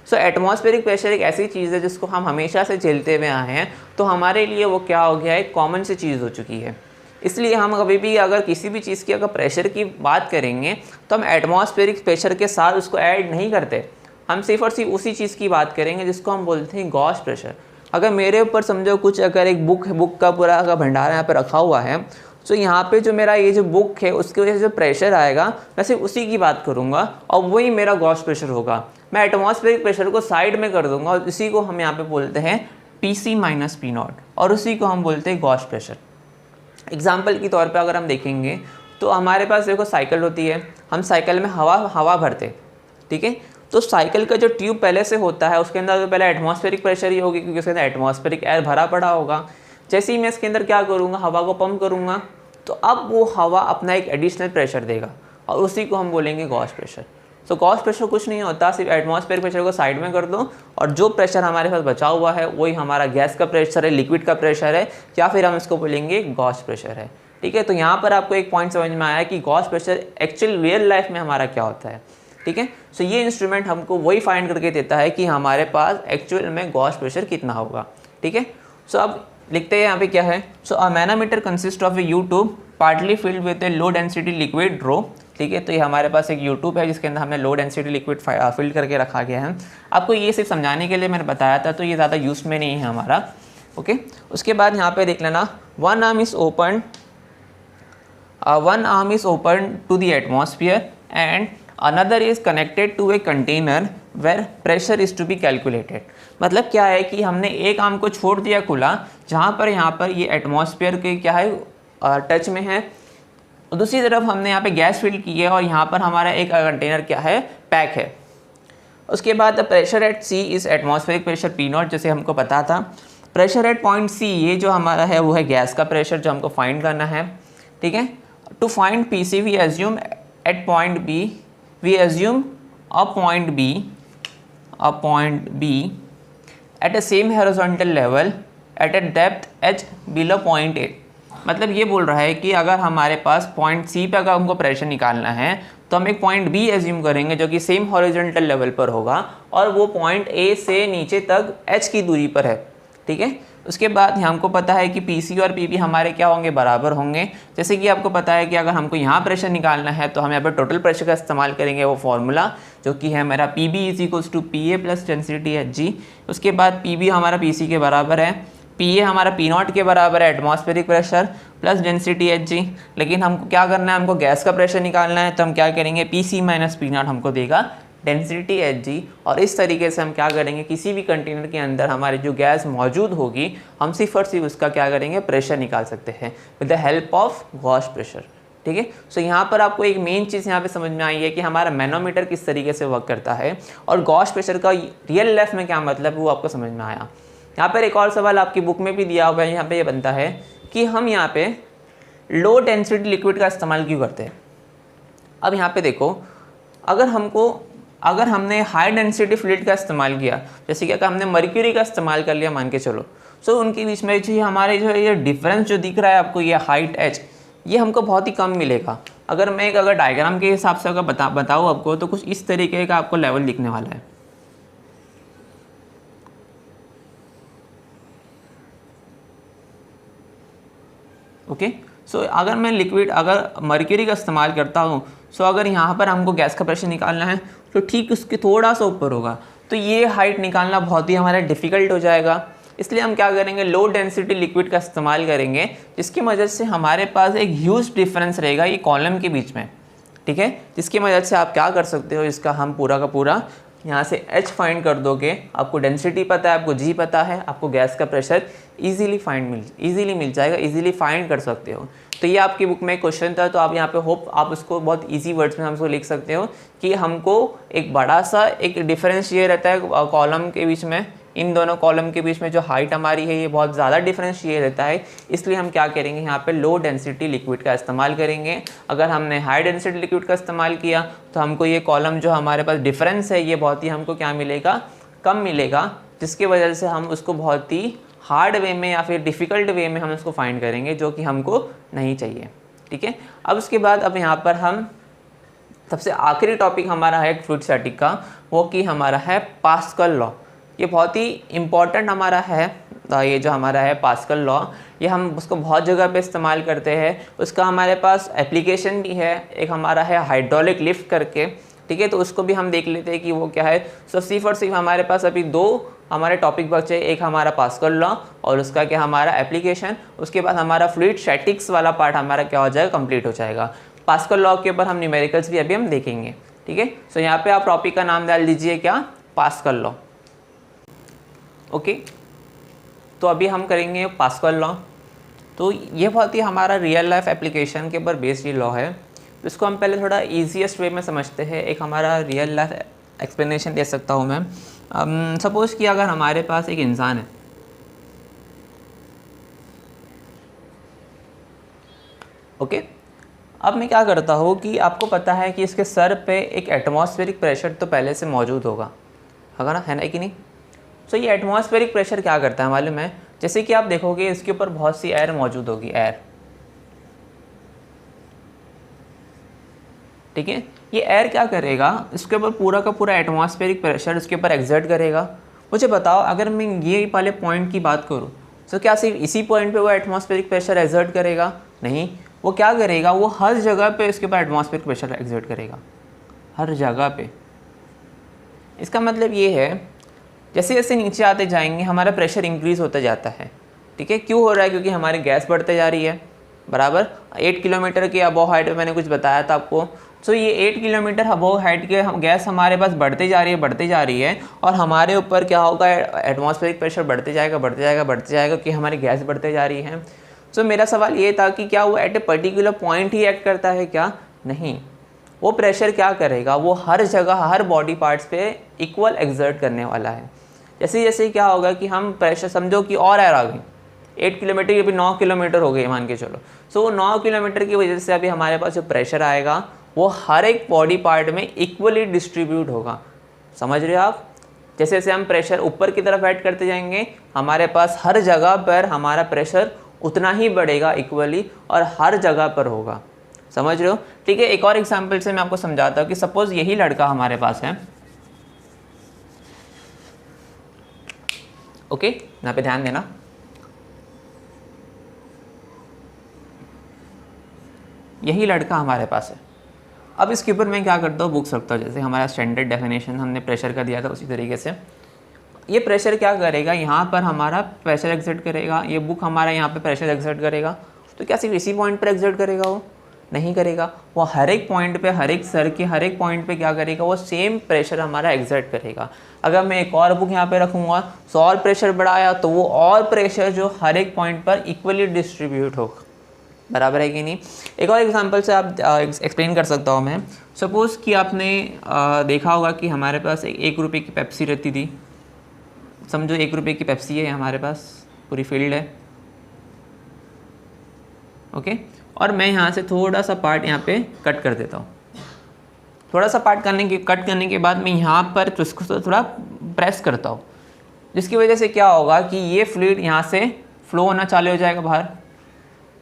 सो एटमॉस्फेरिक प्रेशर एक ऐसी चीज़ है जिसको हम हमेशा से झेलते हुए आए हैं, तो हमारे लिए वो क्या हो गया है, एक कॉमन सी चीज़ हो चुकी है। इसलिए हम कभी भी अगर किसी भी चीज़ की अगर प्रेशर की बात करेंगे तो हम एटमॉस्फेरिक प्रेशर के साथ उसको ऐड नहीं करते, हम सिर्फ और सिर्फ उसी चीज़ की बात करेंगे जिसको हम बोलते हैं गॉस प्रेशर। अगर मेरे ऊपर समझो कुछ, अगर एक बुक का पूरा अगर भंडारा यहाँ पर रखा हुआ है, तो यहाँ पे जो मेरा ये जो बुक है उसकी वजह से जो प्रेशर आएगा मैं सिर्फ उसी की बात करूँगा और वही मेरा गॉस प्रेशर होगा। मैं एटमॉस्फेरिक प्रेशर को साइड में कर दूंगा और इसी को हम यहाँ पे बोलते हैं P C minus P naught, और उसी को हम बोलते हैं गॉस प्रेशर। एग्जाम्पल के तौर पे अगर हम देखेंगे तो हमारे पास देखो साइकिल होती है, हम साइकिल में हवा भरते, ठीक है। तो साइकिल का जो ट्यूब पहले से होता है उसके अंदर तो पहले एटमॉस्फेरिक प्रेशर ही होगी, क्योंकि उसके अंदर एटमॉस्फेरिक एयर भरा पड़ा होगा। जैसे ही मैं इसके अंदर क्या करूँगा, हवा को पंप करूँगा, तो अब वो हवा अपना एक एडिशनल प्रेशर देगा और उसी को हम बोलेंगे गॉस प्रेशर। सो गॉस प्रेशर कुछ नहीं होता, सिर्फ एटमॉस्फेयर प्रेशर को साइड में कर दो और जो प्रेशर हमारे पास बचा हुआ है वही हमारा गैस का प्रेशर है, लिक्विड का प्रेशर है, या फिर हम इसको बोलेंगे गॉस प्रेशर है। ठीक है, तो यहाँ पर आपको एक पॉइंट समझ में आया कि Gauss pressure actual real life में हमारा क्या होता है। ठीक है, सो ये इंस्ट्रूमेंट हमको वही फाइंड करके देता है कि हमारे पास एक्चुअल में गॉस प्रेशर कितना होगा। ठीक है, सो अब लिखते हैं यहाँ पे क्या है। So a manometer consist of a U tube partly filled with a low density liquid rho. ठीक है, तो ये हमारे पास एक यूट्यूब है जिसके अंदर हमने लो डेंसिटी लिक्विड फिल्ड करके रखा गया है। आपको ये सिर्फ समझाने के लिए मैंने बताया था, तो ये ज़्यादा यूज में नहीं है हमारा। ओके, उसके बाद यहाँ पे देख लेना, one arm is open to the atmosphere and another is connected to a container where pressure is to be calculated. मतलब क्या है कि हमने एक आर्म को छोड़ दिया खुला, जहाँ पर यहाँ पर ये एटमॉस्फेयर के क्या है टच में है, और दूसरी तरफ हमने यहाँ पे गैस फिल की है और यहाँ पर हमारा एक कंटेनर क्या है, पैक है। उसके बाद प्रेशर एट सी इस एटमॉस्फेरिक प्रेशर P0 जैसे हमको पता था। प्रेशर एट पॉइंट सी, ये जो हमारा है वो है गैस का प्रेशर जो हमको फाइंड करना है। ठीक है, to find PC we assume at point B, we assume a point B at a same horizontal level at a depth h below point A। मतलब ये बोल रहा है कि अगर हमारे पास पॉइंट सी पे अगर हमको प्रेशर निकालना है तो हम एक पॉइंट बी एज्यूम करेंगे जो कि सेम हॉरिजॉन्टल लेवल पर होगा और वो पॉइंट ए से नीचे तक एच की दूरी पर है। ठीक है, उसके बाद हमको पता है कि पीसी और पीबी हमारे क्या होंगे, बराबर होंगे। जैसे कि आपको पता है कि अगर हमको यहाँ प्रेशर निकालना है तो हम यहाँ पर टोटल प्रेशर का इस्तेमाल करेंगे, वो फॉर्मूला जो कि है मेरा PB is equals to PA plus density HG। उसके बाद पीबी हमारा पीसी के बराबर है, PA हमारा P0 के बराबर है atmospheric pressure plus density HG। लेकिन हमको क्या करना है, हमको गैस का प्रेशर निकालना है, तो हम क्या करेंगे, PC माइनस P0 हमको देगा डेंसिटी HG। और इस तरीके से हम क्या करेंगे, किसी भी कंटेनर के अंदर हमारी जो गैस मौजूद होगी हम सिर्फ और सिर्फ उसका क्या करेंगे, प्रेशर निकाल सकते हैं with the help of Gauss pressure. ठीक है, सो यहाँ पर आपको एक मेन चीज़ यहाँ पे समझ में आई है कि हमारा मैनोमीटर किस तरीके से वर्क करता है और गॉस प्रेशर का रियल लाइफ में क्या मतलब है वो आपको समझ में आया। यहाँ पर एक और सवाल आपकी बुक में भी दिया हुआ है, यहाँ पे ये बनता है कि हम यहाँ पे लो डेंसिटी लिक्विड का इस्तेमाल क्यों करते हैं। अब यहाँ पे देखो, अगर हमने हाई डेंसिटी फ्लूइड का इस्तेमाल किया, जैसे कि अगर हमने मर्क्यूरी का इस्तेमाल कर लिया मान के चलो, सो उनके बीच में जो हमारे जो ये डिफरेंस जो दिख रहा है आपको, ये हाइट h, ये हमको बहुत ही कम मिलेगा। अगर मैं अगर डायग्राम के हिसाब से अगर बताऊँ आपको, तो कुछ इस तरीके का आपको लेवल दिखने वाला है। ओके, सो अगर मैं अगर मर्क्यूरी का इस्तेमाल करता हूँ, सो अगर यहाँ पर हमको गैस का प्रेशर निकालना है तो ठीक उसके थोड़ा सा ऊपर होगा, तो ये हाइट निकालना बहुत ही हमारा डिफ़िकल्ट हो जाएगा। इसलिए हम क्या करेंगे, लो डेंसिटी लिक्विड का इस्तेमाल करेंगे, जिसकी मदद से हमारे पास एक ह्यूज डिफरेंस रहेगा ये कॉलम के बीच में। ठीक है, जिसकी मदद से आप क्या कर सकते हो, इसका हम पूरा का पूरा यहाँ से H फाइंड कर दोगे, आपको डेंसिटी पता है, आपको G पता है, आपको गैस का प्रेशर इजीली मिल जाएगा, इजीली फाइंड कर सकते हो। तो ये आपकी बुक में एक क्वेश्चन था, तो आप यहाँ पे होप आप उसको बहुत इजी वर्ड्स में हमको लिख सकते हो कि हमको एक बड़ा सा एक डिफरेंस ये रहता है कॉलम के बीच में, इन दोनों कॉलम के बीच में जो हाइट हमारी है ये बहुत ज़्यादा डिफरेंस ये रहता है। इसलिए हम क्या करेंगे, यहाँ पे लो डेंसिटी लिक्विड का इस्तेमाल करेंगे। अगर हमने हाई डेंसिटी लिक्विड का इस्तेमाल किया तो हमको ये कॉलम जो हमारे पास डिफरेंस है ये बहुत ही हमको क्या मिलेगा, कम मिलेगा, जिसकी वजह से हम उसको बहुत ही हार्ड वे में या फिर डिफ़िकल्ट वे में हम उसको फाइंड करेंगे, जो कि हमको नहीं चाहिए। ठीक है, अब उसके बाद अब यहाँ पर हम सबसे आखिरी टॉपिक हमारा है फ्लूइड स्टैटिक का, वो कि हमारा है पास्कल लॉ। ये बहुत ही इम्पॉर्टेंट हमारा है, ये जो हमारा है पास्कल लॉ, ये हम उसको बहुत जगह पे इस्तेमाल करते हैं। उसका हमारे पास एप्लीकेशन भी है, एक हमारा है हाइड्रोलिक लिफ्ट करके। ठीक है, तो उसको भी हम देख लेते हैं कि वो क्या है। सो सिर्फ और सिर्फ हमारे पास अभी दो हमारे टॉपिक बचे, एक हमारा पास्कल लॉ और उसका क्या हमारा एप्लीकेशन। उसके बाद हमारा फ्लूइड स्टैटिक्स वाला पार्ट हमारा क्या हो जाएगा, कंप्लीट हो जाएगा। पास्कल लॉ के ऊपर हम न्यूमेरिकल्स भी अभी हम देखेंगे। ठीक है, सो यहाँ पे आप टॉपिक का नाम डाल दीजिए क्या, पास्कल लॉ। ओके, तो अभी हम करेंगे पास्कल लॉ। तो ये बहुत ही हमारा रियल लाइफ एप्लीकेशन के ऊपर बेस्ड लॉ है। तो इसको हम पहले थोड़ा ईजीएस्ट वे में समझते हैं। एक हमारा रियल लाइफ एक्सप्लेनेशन दे सकता हूँ मैं। सपोज़ कि अगर हमारे पास एक इंसान है, ओके, अब मैं क्या करता हूँ कि आपको पता है कि इसके सर पे एक एटमॉस्फेरिक प्रेशर तो पहले से मौजूद होगा ना, है ना कि नहीं। सो ये एटमॉस्फेरिक प्रेशर क्या करता है मालूम है, जैसे कि आप देखोगे इसके ऊपर बहुत सी एयर मौजूद होगी, एयर, ठीक है। ये एयर क्या करेगा, इसके ऊपर पूरा का पूरा एटमॉस्फेरिक प्रेशर इसके ऊपर एक्सर्ट करेगा। मुझे बताओ अगर मैं ये वाले पॉइंट की बात करूँ तो क्या सिर्फ इसी पॉइंट पे वो एटमॉस्फेरिक प्रेशर एक्सर्ट करेगा? नहीं, वो क्या करेगा, वो हर जगह पे इसके ऊपर एटमॉस्फेरिक प्रेशर एक्सर्ट करेगा, हर जगह पे। इसका मतलब ये है जैसे जैसे नीचे आते जाएंगे हमारा प्रेशर इंक्रीज़ होता जाता है, ठीक है। क्यों हो रहा है? क्योंकि हमारी गैस बढ़ते जा रही है, बराबर। 8 किलोमीटर के अबव हाइट पे मैंने कुछ बताया था आपको। सो ये 8 किलोमीटर अबव हाइट के गैस हमारे पास बढ़ते जा रही है और हमारे ऊपर क्या होगा, एटमॉस्फेरिक प्रेशर बढ़ते जाएगा कि हमारी गैस बढ़ते जा रही है। सो मेरा सवाल ये था कि क्या वो एट ए पर्टिकुलर पॉइंट ही एक्ट करता है क्या? नहीं, वो प्रेशर क्या करेगा, वो हर जगह हर बॉडी पार्ट्स पे इक्वल एक्सर्ट करने वाला है। जैसे जैसे क्या होगा कि हम प्रेशर, समझो कि और एयर आ गई, 8 किलोमीटर की अभी 9 किलोमीटर हो गई मान के चलो। सो वो 9 किलोमीटर की वजह से अभी हमारे पास जो प्रेशर आएगा वो हर एक बॉडी पार्ट में इक्वली डिस्ट्रीब्यूट होगा। समझ रहे हो आप? जैसे जैसे हम प्रेशर ऊपर की तरफ ऐड करते जाएंगे हमारे पास हर जगह पर हमारा प्रेशर उतना ही बढ़ेगा इक्वली और हर जगह पर होगा। समझ रहे हो? ठीक है, एक और एग्जांपल से मैं आपको समझाता हूँ कि सपोज यही लड़का हमारे पास है, ओके, यहाँ पे ध्यान देना। यही लड़का हमारे पास है। अब इसके ऊपर मैं क्या करता हूँ, बुक्स रखता हूँ, जैसे हमारा स्टैंडर्ड डेफिनेशन हमने प्रेशर का दिया था उसी तरीके से। ये प्रेशर क्या करेगा, यहाँ पर हमारा प्रेशर एक्सर्ट करेगा, ये बुक हमारा यहाँ पे प्रेशर एक्सर्ट करेगा। तो क्या सिर्फ इसी पॉइंट पर एक्सर्ट करेगा? वो नहीं करेगा, वो हर एक पॉइंट पे, हर एक सर के हर एक पॉइंट पे क्या करेगा, वो सेम प्रेशर हमारा एक्सर्ट करेगा। अगर मैं एक और बुक यहाँ पे रखूँगा तो और प्रेशर बढ़ाया तो वो और प्रेशर जो हर एक पॉइंट पर इक्वली डिस्ट्रीब्यूट होगा, बराबर है कि नहीं। एक और एग्जांपल से आप एक्सप्लेन कर सकता हूँ मैं। सपोज़ कि आपने देखा होगा कि हमारे पास 1 रुपये की पेप्सी रहती थी। समझो 1 रुपये की पेप्सी है हमारे पास, पूरी फील्ड है, ओके। और मैं यहाँ से थोड़ा सा पार्ट यहाँ पे कट कर देता हूँ। थोड़ा सा पार्ट कट करने के बाद मैं यहाँ पर उसको थोड़ा प्रेस करता हूँ, जिसकी वजह से क्या होगा कि ये फ्लूइड यहाँ से फ्लो होना चालू हो जाएगा बाहर,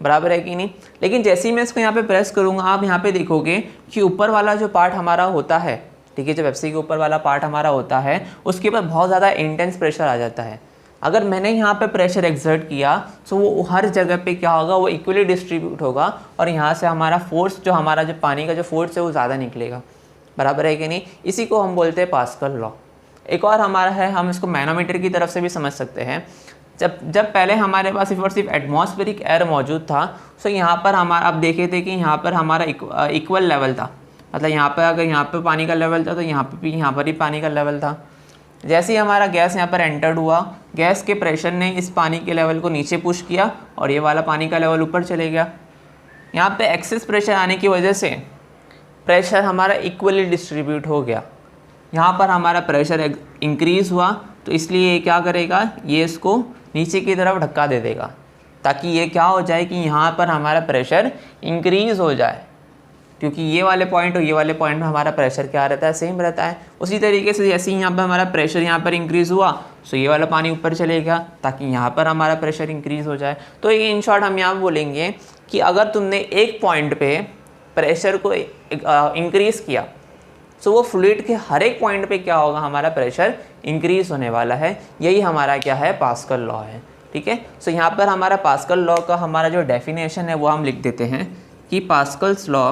बराबर है कि नहीं। लेकिन जैसे ही मैं इसको यहाँ पे प्रेस करूँगा आप यहाँ पे देखोगे कि ऊपर वाला जो पार्ट हमारा होता है, ठीक है, जो पेप्सी के ऊपर वाला पार्ट हमारा होता है उसके ऊपर बहुत ज़्यादा इंटेंस प्रेशर आ जाता है। अगर मैंने यहाँ पे प्रेशर एक्सर्ट किया तो वो हर जगह पे क्या होगा, वो इक्वली डिस्ट्रीब्यूट होगा और यहाँ से हमारा फोर्स, जो हमारा जो पानी का जो फोर्स है वो ज़्यादा निकलेगा, बराबर है कि नहीं। इसी को हम बोलते हैं पास्कल लॉ। एक और हमारा है, हम इसको मैनोमीटर की तरफ से भी समझ सकते हैं। जब पहले हमारे पास सिर्फ और सिर्फ एटमॉस्फेरिक एयर मौजूद था, तो यहाँ पर हमारा, आप देखे थे कि यहाँ पर हमारा इक्वल लेवल था, मतलब यहाँ पर अगर यहाँ पर पानी का लेवल था तो यहाँ पर भी यहाँ पर ही पानी का लेवल था। जैसे ही हमारा गैस यहाँ पर एंटर्ड हुआ, गैस के प्रेशर ने इस पानी के लेवल को नीचे पुश किया और ये वाला पानी का लेवल ऊपर चले गया। यहाँ पे एक्सेस प्रेशर आने की वजह से प्रेशर हमारा इक्वली डिस्ट्रीब्यूट हो गया। यहाँ पर हमारा प्रेशर इंक्रीज़ हुआ तो इसलिए ये क्या करेगा, ये इसको नीचे की तरफ धक्का दे देगा ताकि ये क्या हो जाए कि यहाँ पर हमारा प्रेशर इंक्रीज़ हो जाए, क्योंकि ये वाले पॉइंट और ये वाले पॉइंट में हमारा प्रेशर क्या रहता है, सेम रहता है। उसी तरीके से जैसे ही यहाँ पर हमारा प्रेशर यहाँ पर इंक्रीज़ हुआ तो ये वाला पानी ऊपर चलेगा ताकि यहाँ पर हमारा प्रेशर इंक्रीज़ हो जाए। तो ये इन शॉर्ट हम यहाँ बोलेंगे कि अगर तुमने एक पॉइंट पे प्रेशर को इंक्रीज़ किया तो वो फ्लूइड के हर एक पॉइंट पे क्या होगा, हमारा प्रेशर इंक्रीज़ होने वाला है। यही हमारा क्या है, पास्कल लॉ है, ठीक है। सो यहाँ पर हमारा पास्कल लॉ का हमारा जो डेफिनेशन है वो हम लिख देते हैं कि Pascal's law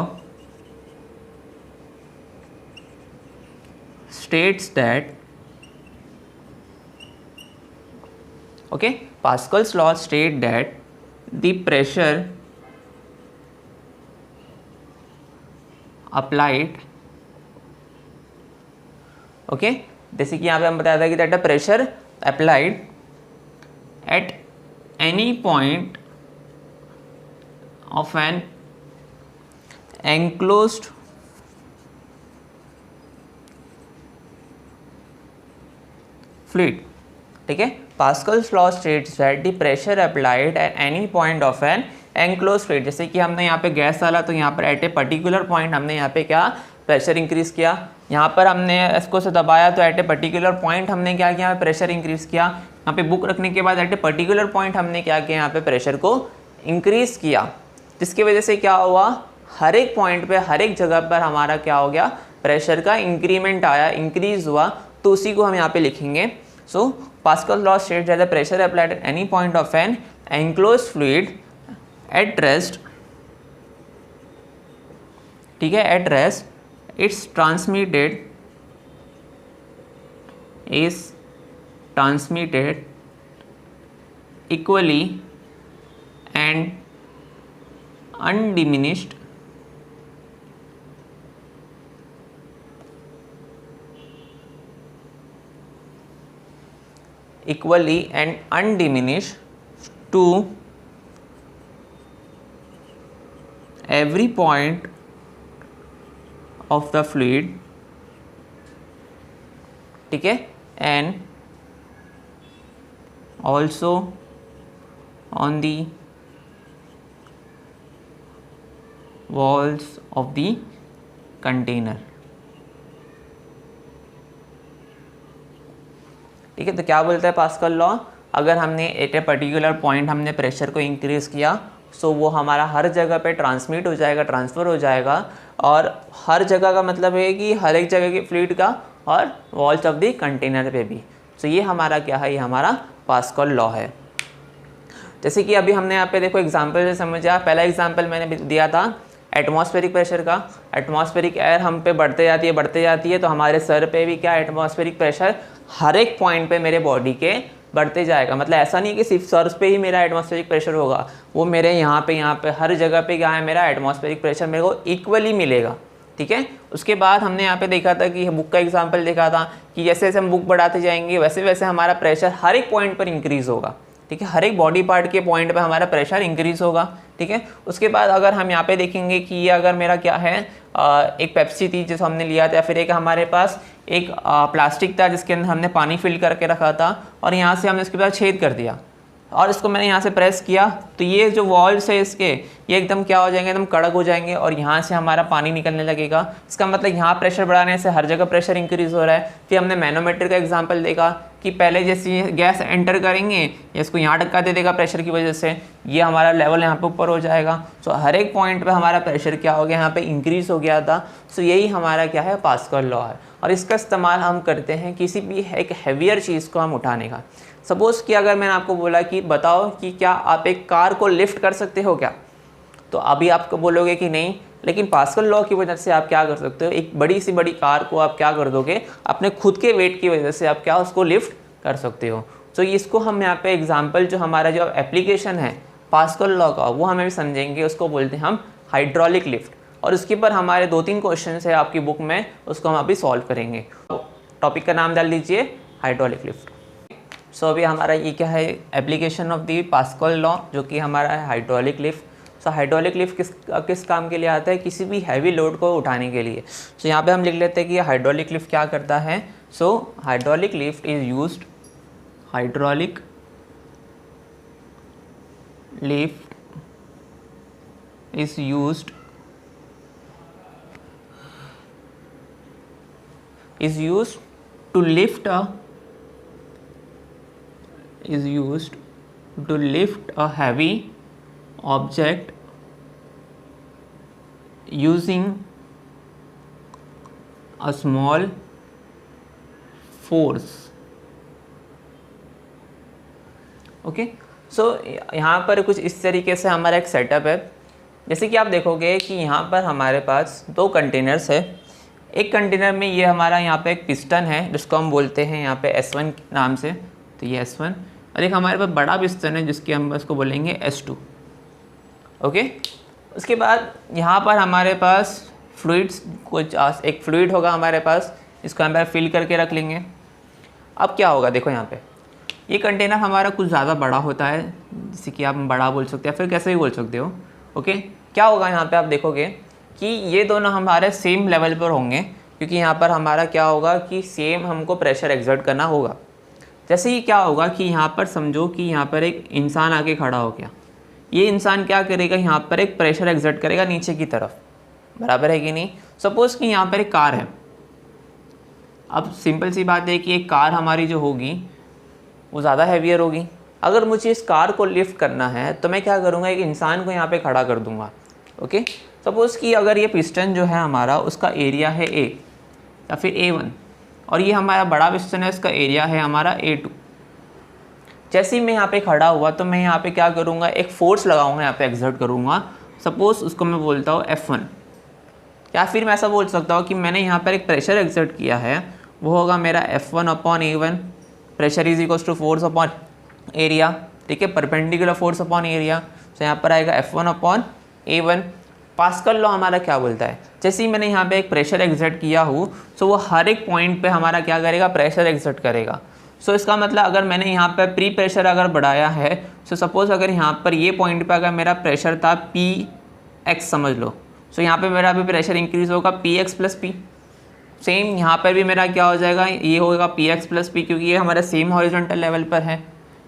states that, okay, Pascal's law state that the pressure applied, okay, जैसे कि यहाँ पे हम बताया था कि that the pressure applied at any point of an enclosed fluid, ठीक है। Pascal's law states that the pressure applied at any point of an enclose fluid, जैसे कि हमने यहाँ पे गैस डाला तो यहाँ पर एट ए पर्टिकुलर पॉइंट हमने यहाँ पे क्या प्रेशर इंक्रीज किया, यहाँ पर हमने इसको से दबाया तो एट ए पर्टिकुलर पॉइंट हमने क्या किया, प्रेशर इंक्रीज किया। यहाँ पे बुक रखने के बाद एट ए पर्टिकुलर पॉइंट हमने क्या किया, यहाँ पे प्रेशर को इंक्रीज किया, जिसकी वजह से क्या हुआ, हर एक पॉइंट पे हर एक जगह पर हमारा क्या हो गया, प्रेशर का इंक्रीमेंट आया, इंक्रीज हुआ। तो उसी को हम यहाँ पे लिखेंगे। So Pascal law states that the pressure applied at any point of an enclosed fluid at rest, ठीक है, at rest it's transmitted equally and undiminished to every point of the fluid, ठीक है, and also on the walls of the container, ठीक है। तो क्या बोलता है पास्कल लॉ, अगर हमने एट ए पर्टिकुलर पॉइंट हमने प्रेशर को इंक्रीज किया सो वो हमारा हर जगह पे ट्रांसमिट हो जाएगा, ट्रांसफ़र हो जाएगा, और हर जगह का मतलब है कि हर एक जगह के फ्लूइड का और वॉल्स ऑफ द कंटेनर पे भी। सो ये हमारा क्या है, ये हमारा पास्कल लॉ है। जैसे कि अभी हमने यहाँ पे देखो एग्जांपल से समझा, पहला एग्जांपल मैंने दिया था एटमॉस्फेरिक प्रेशर का। एटमॉस्फेरिक एयर हम पे बढ़ते जाती है तो हमारे सर पे भी क्या एटमॉस्फेरिक प्रेशर हर एक पॉइंट पे मेरे बॉडी के बढ़ते जाएगा। मतलब ऐसा नहीं कि सिर्फ सर पे ही मेरा एटमॉस्फेरिक प्रेशर होगा, वो मेरे यहाँ पे हर जगह पे क्या है, मेरा एटमॉस्फेरिक प्रेशर मेरे को इक्वली मिलेगा, ठीक है। उसके बाद हमने यहाँ पे देखा था कि बुक का एग्जांपल देखा था कि जैसे जैसे हम बुक बढ़ाते जाएंगे वैसे वैसे हमारा प्रेशर हर एक पॉइंट पर इंक्रीज़ होगा, ठीक है, हर एक बॉडी पार्ट के पॉइंट पे हमारा प्रेशर इंक्रीज़ होगा, ठीक है। उसके बाद अगर हम यहाँ पे देखेंगे कि ये अगर मेरा क्या है, एक पेप्सी थी जिसको हमने लिया था, फिर एक हमारे पास एक प्लास्टिक था जिसके अंदर हमने पानी फिल करके रखा था, और यहाँ से हमने उसके बाद छेद कर दिया और इसको मैंने यहाँ से प्रेस किया तो ये जो वॉल्स है इसके ये एकदम क्या हो जाएंगे, एकदम कड़क हो जाएंगे और यहाँ से हमारा पानी निकलने लगेगा। इसका मतलब यहाँ प्रेशर बढ़ाने से हर जगह प्रेशर इंक्रीज़ हो रहा है। फिर हमने मैनोमीटर का एग्जांपल देखा कि पहले जैसे गैस एंटर करेंगे इसको यहाँ धक्का दे देगा प्रेशर की वजह से, ये हमारा लेवल यहाँ पे ऊपर हो जाएगा। सो हर एक पॉइंट पे हमारा प्रेशर क्या हो गया, यहाँ पे इंक्रीज हो गया था। सो यही हमारा क्या है, पास्कल लॉ है, और इसका इस्तेमाल हम करते हैं किसी भी एक हैवियर चीज़ को हम उठाने का। सपोज़ कि अगर मैंने आपको बोला कि बताओ कि क्या आप एक कार को लिफ्ट कर सकते हो क्या, तो अभी आपको बोलोगे कि नहीं, लेकिन पास्कल लॉ की वजह से आप क्या कर सकते हो, एक बड़ी सी बड़ी कार को आप क्या कर दोगे, अपने खुद के वेट की वजह से आप क्या उसको लिफ्ट कर सकते हो। तो इसको हम यहाँ पे एग्जांपल जो हमारा जो एप्लीकेशन है पास्कल लॉ का वो हमें भी समझेंगे, उसको बोलते हैं हम हाइड्रोलिक लिफ्ट, और उसके ऊपर हमारे 2-3 क्वेश्चन है आपकी बुक में, उसको हम अभी सॉल्व करेंगे। टॉपिक का नाम डाल दीजिए हाइड्रोलिक लिफ्ट। सो अभी हमारा ये क्या है, application of the pascal law, जो कि हमारा है हाइड्रोलिक लिफ्ट। सो हाइड्रोलिक लिफ्ट किस काम के लिए आता है, किसी भी हैवी लोड को उठाने के लिए। सो यहाँ पे हम लिख लेते हैं कि हाइड्रोलिक लिफ्ट क्या करता है। So hydraulic lift is used, hydraulic lift is used to lift a heavy object using a small force। Okay, so यहाँ पर कुछ इस तरीके से हमारा एक सेटअप है। जैसे कि आप देखोगे कि यहाँ पर हमारे पास 2 कंटेनर्स है। एक कंटेनर में ये हमारा यहाँ पे एक पिस्टन है जिसको हम बोलते हैं यहाँ पे S1 नाम से, तो ये S1, और एक हमारे पास बड़ा पिस्टन है जिसके हम उसको बोलेंगे S2। ओके, उसके बाद यहाँ पर हमारे पास फ्लूइड्स, कुछ एक फ्लूइड होगा हमारे पास, इसको हम फिल करके रख लेंगे। अब क्या होगा, देखो यहाँ पे ये कंटेनर हमारा कुछ ज़्यादा बड़ा होता है, जैसे कि आप बड़ा बोल सकते हैं, फिर कैसे भी बोल सकते हो। ओके, क्या होगा यहाँ पे आप देखोगे कि ये दोनों हमारे सेम लेवल पर होंगे, क्योंकि यहाँ पर हमारा क्या होगा कि सेम हमको प्रेशर एक्सर्ट करना होगा। जैसे ही क्या होगा कि यहाँ पर समझो कि यहाँ पर एक इंसान आके खड़ा हो गया, ये इंसान क्या करेगा, यहाँ पर एक प्रेशर एक्सर्ट करेगा नीचे की तरफ, बराबर है कि नहीं। सपोज़ कि यहाँ पर एक कार है। अब सिंपल सी बात है कि एक कार हमारी जो होगी वो ज़्यादा हैवियर होगी। अगर मुझे इस कार को लिफ्ट करना है तो मैं क्या करूँगा, एक इंसान को यहाँ पे खड़ा कर दूँगा। ओके, सपोज़ कि अगर ये पिस्टन जो है हमारा उसका एरिया है A या फिर A1 और ये हमारा बड़ा पिस्टन है, इसका एरिया है हमारा A2। जैसे ही मैं यहाँ पे खड़ा हुआ तो मैं यहाँ पे क्या करूँगा, एक फोर्स लगाऊंगा, यहाँ पे एक्सर्ट करूँगा। सपोज़ उसको मैं बोलता हूँ F1, या फिर मैं ऐसा बोल सकता हूँ कि मैंने यहाँ पर एक प्रेशर एक्सर्ट किया है, वो होगा मेरा F1/A1। Pressure is equals to force upon area, ठीक है, परपेंडिकुलर फोर्स अपॉन एरिया। तो यहाँ पर आएगा F1/A1। पास्कल लॉ हमारा क्या बोलता है, जैसे ही मैंने यहाँ पे एक प्रेशर एक्सर्ट किया हो तो वो हर एक पॉइंट पे हमारा क्या करेगा, प्रेशर एक्सर्ट करेगा। सो इसका मतलब अगर मैंने यहाँ पे प्री प्रेशर अगर बढ़ाया है, सो सपोज़ अगर यहाँ पर ये पॉइंट पे अगर मेरा प्रेशर था Px समझ लो, सो यहाँ पे मेरा अभी प्रेशर इंक्रीज होगा Px + P। सेम यहाँ पर भी मेरा क्या हो जाएगा, ये होगा Px + P, क्योंकि ये हमारा सेम हॉरिजॉन्टल लेवल पर है।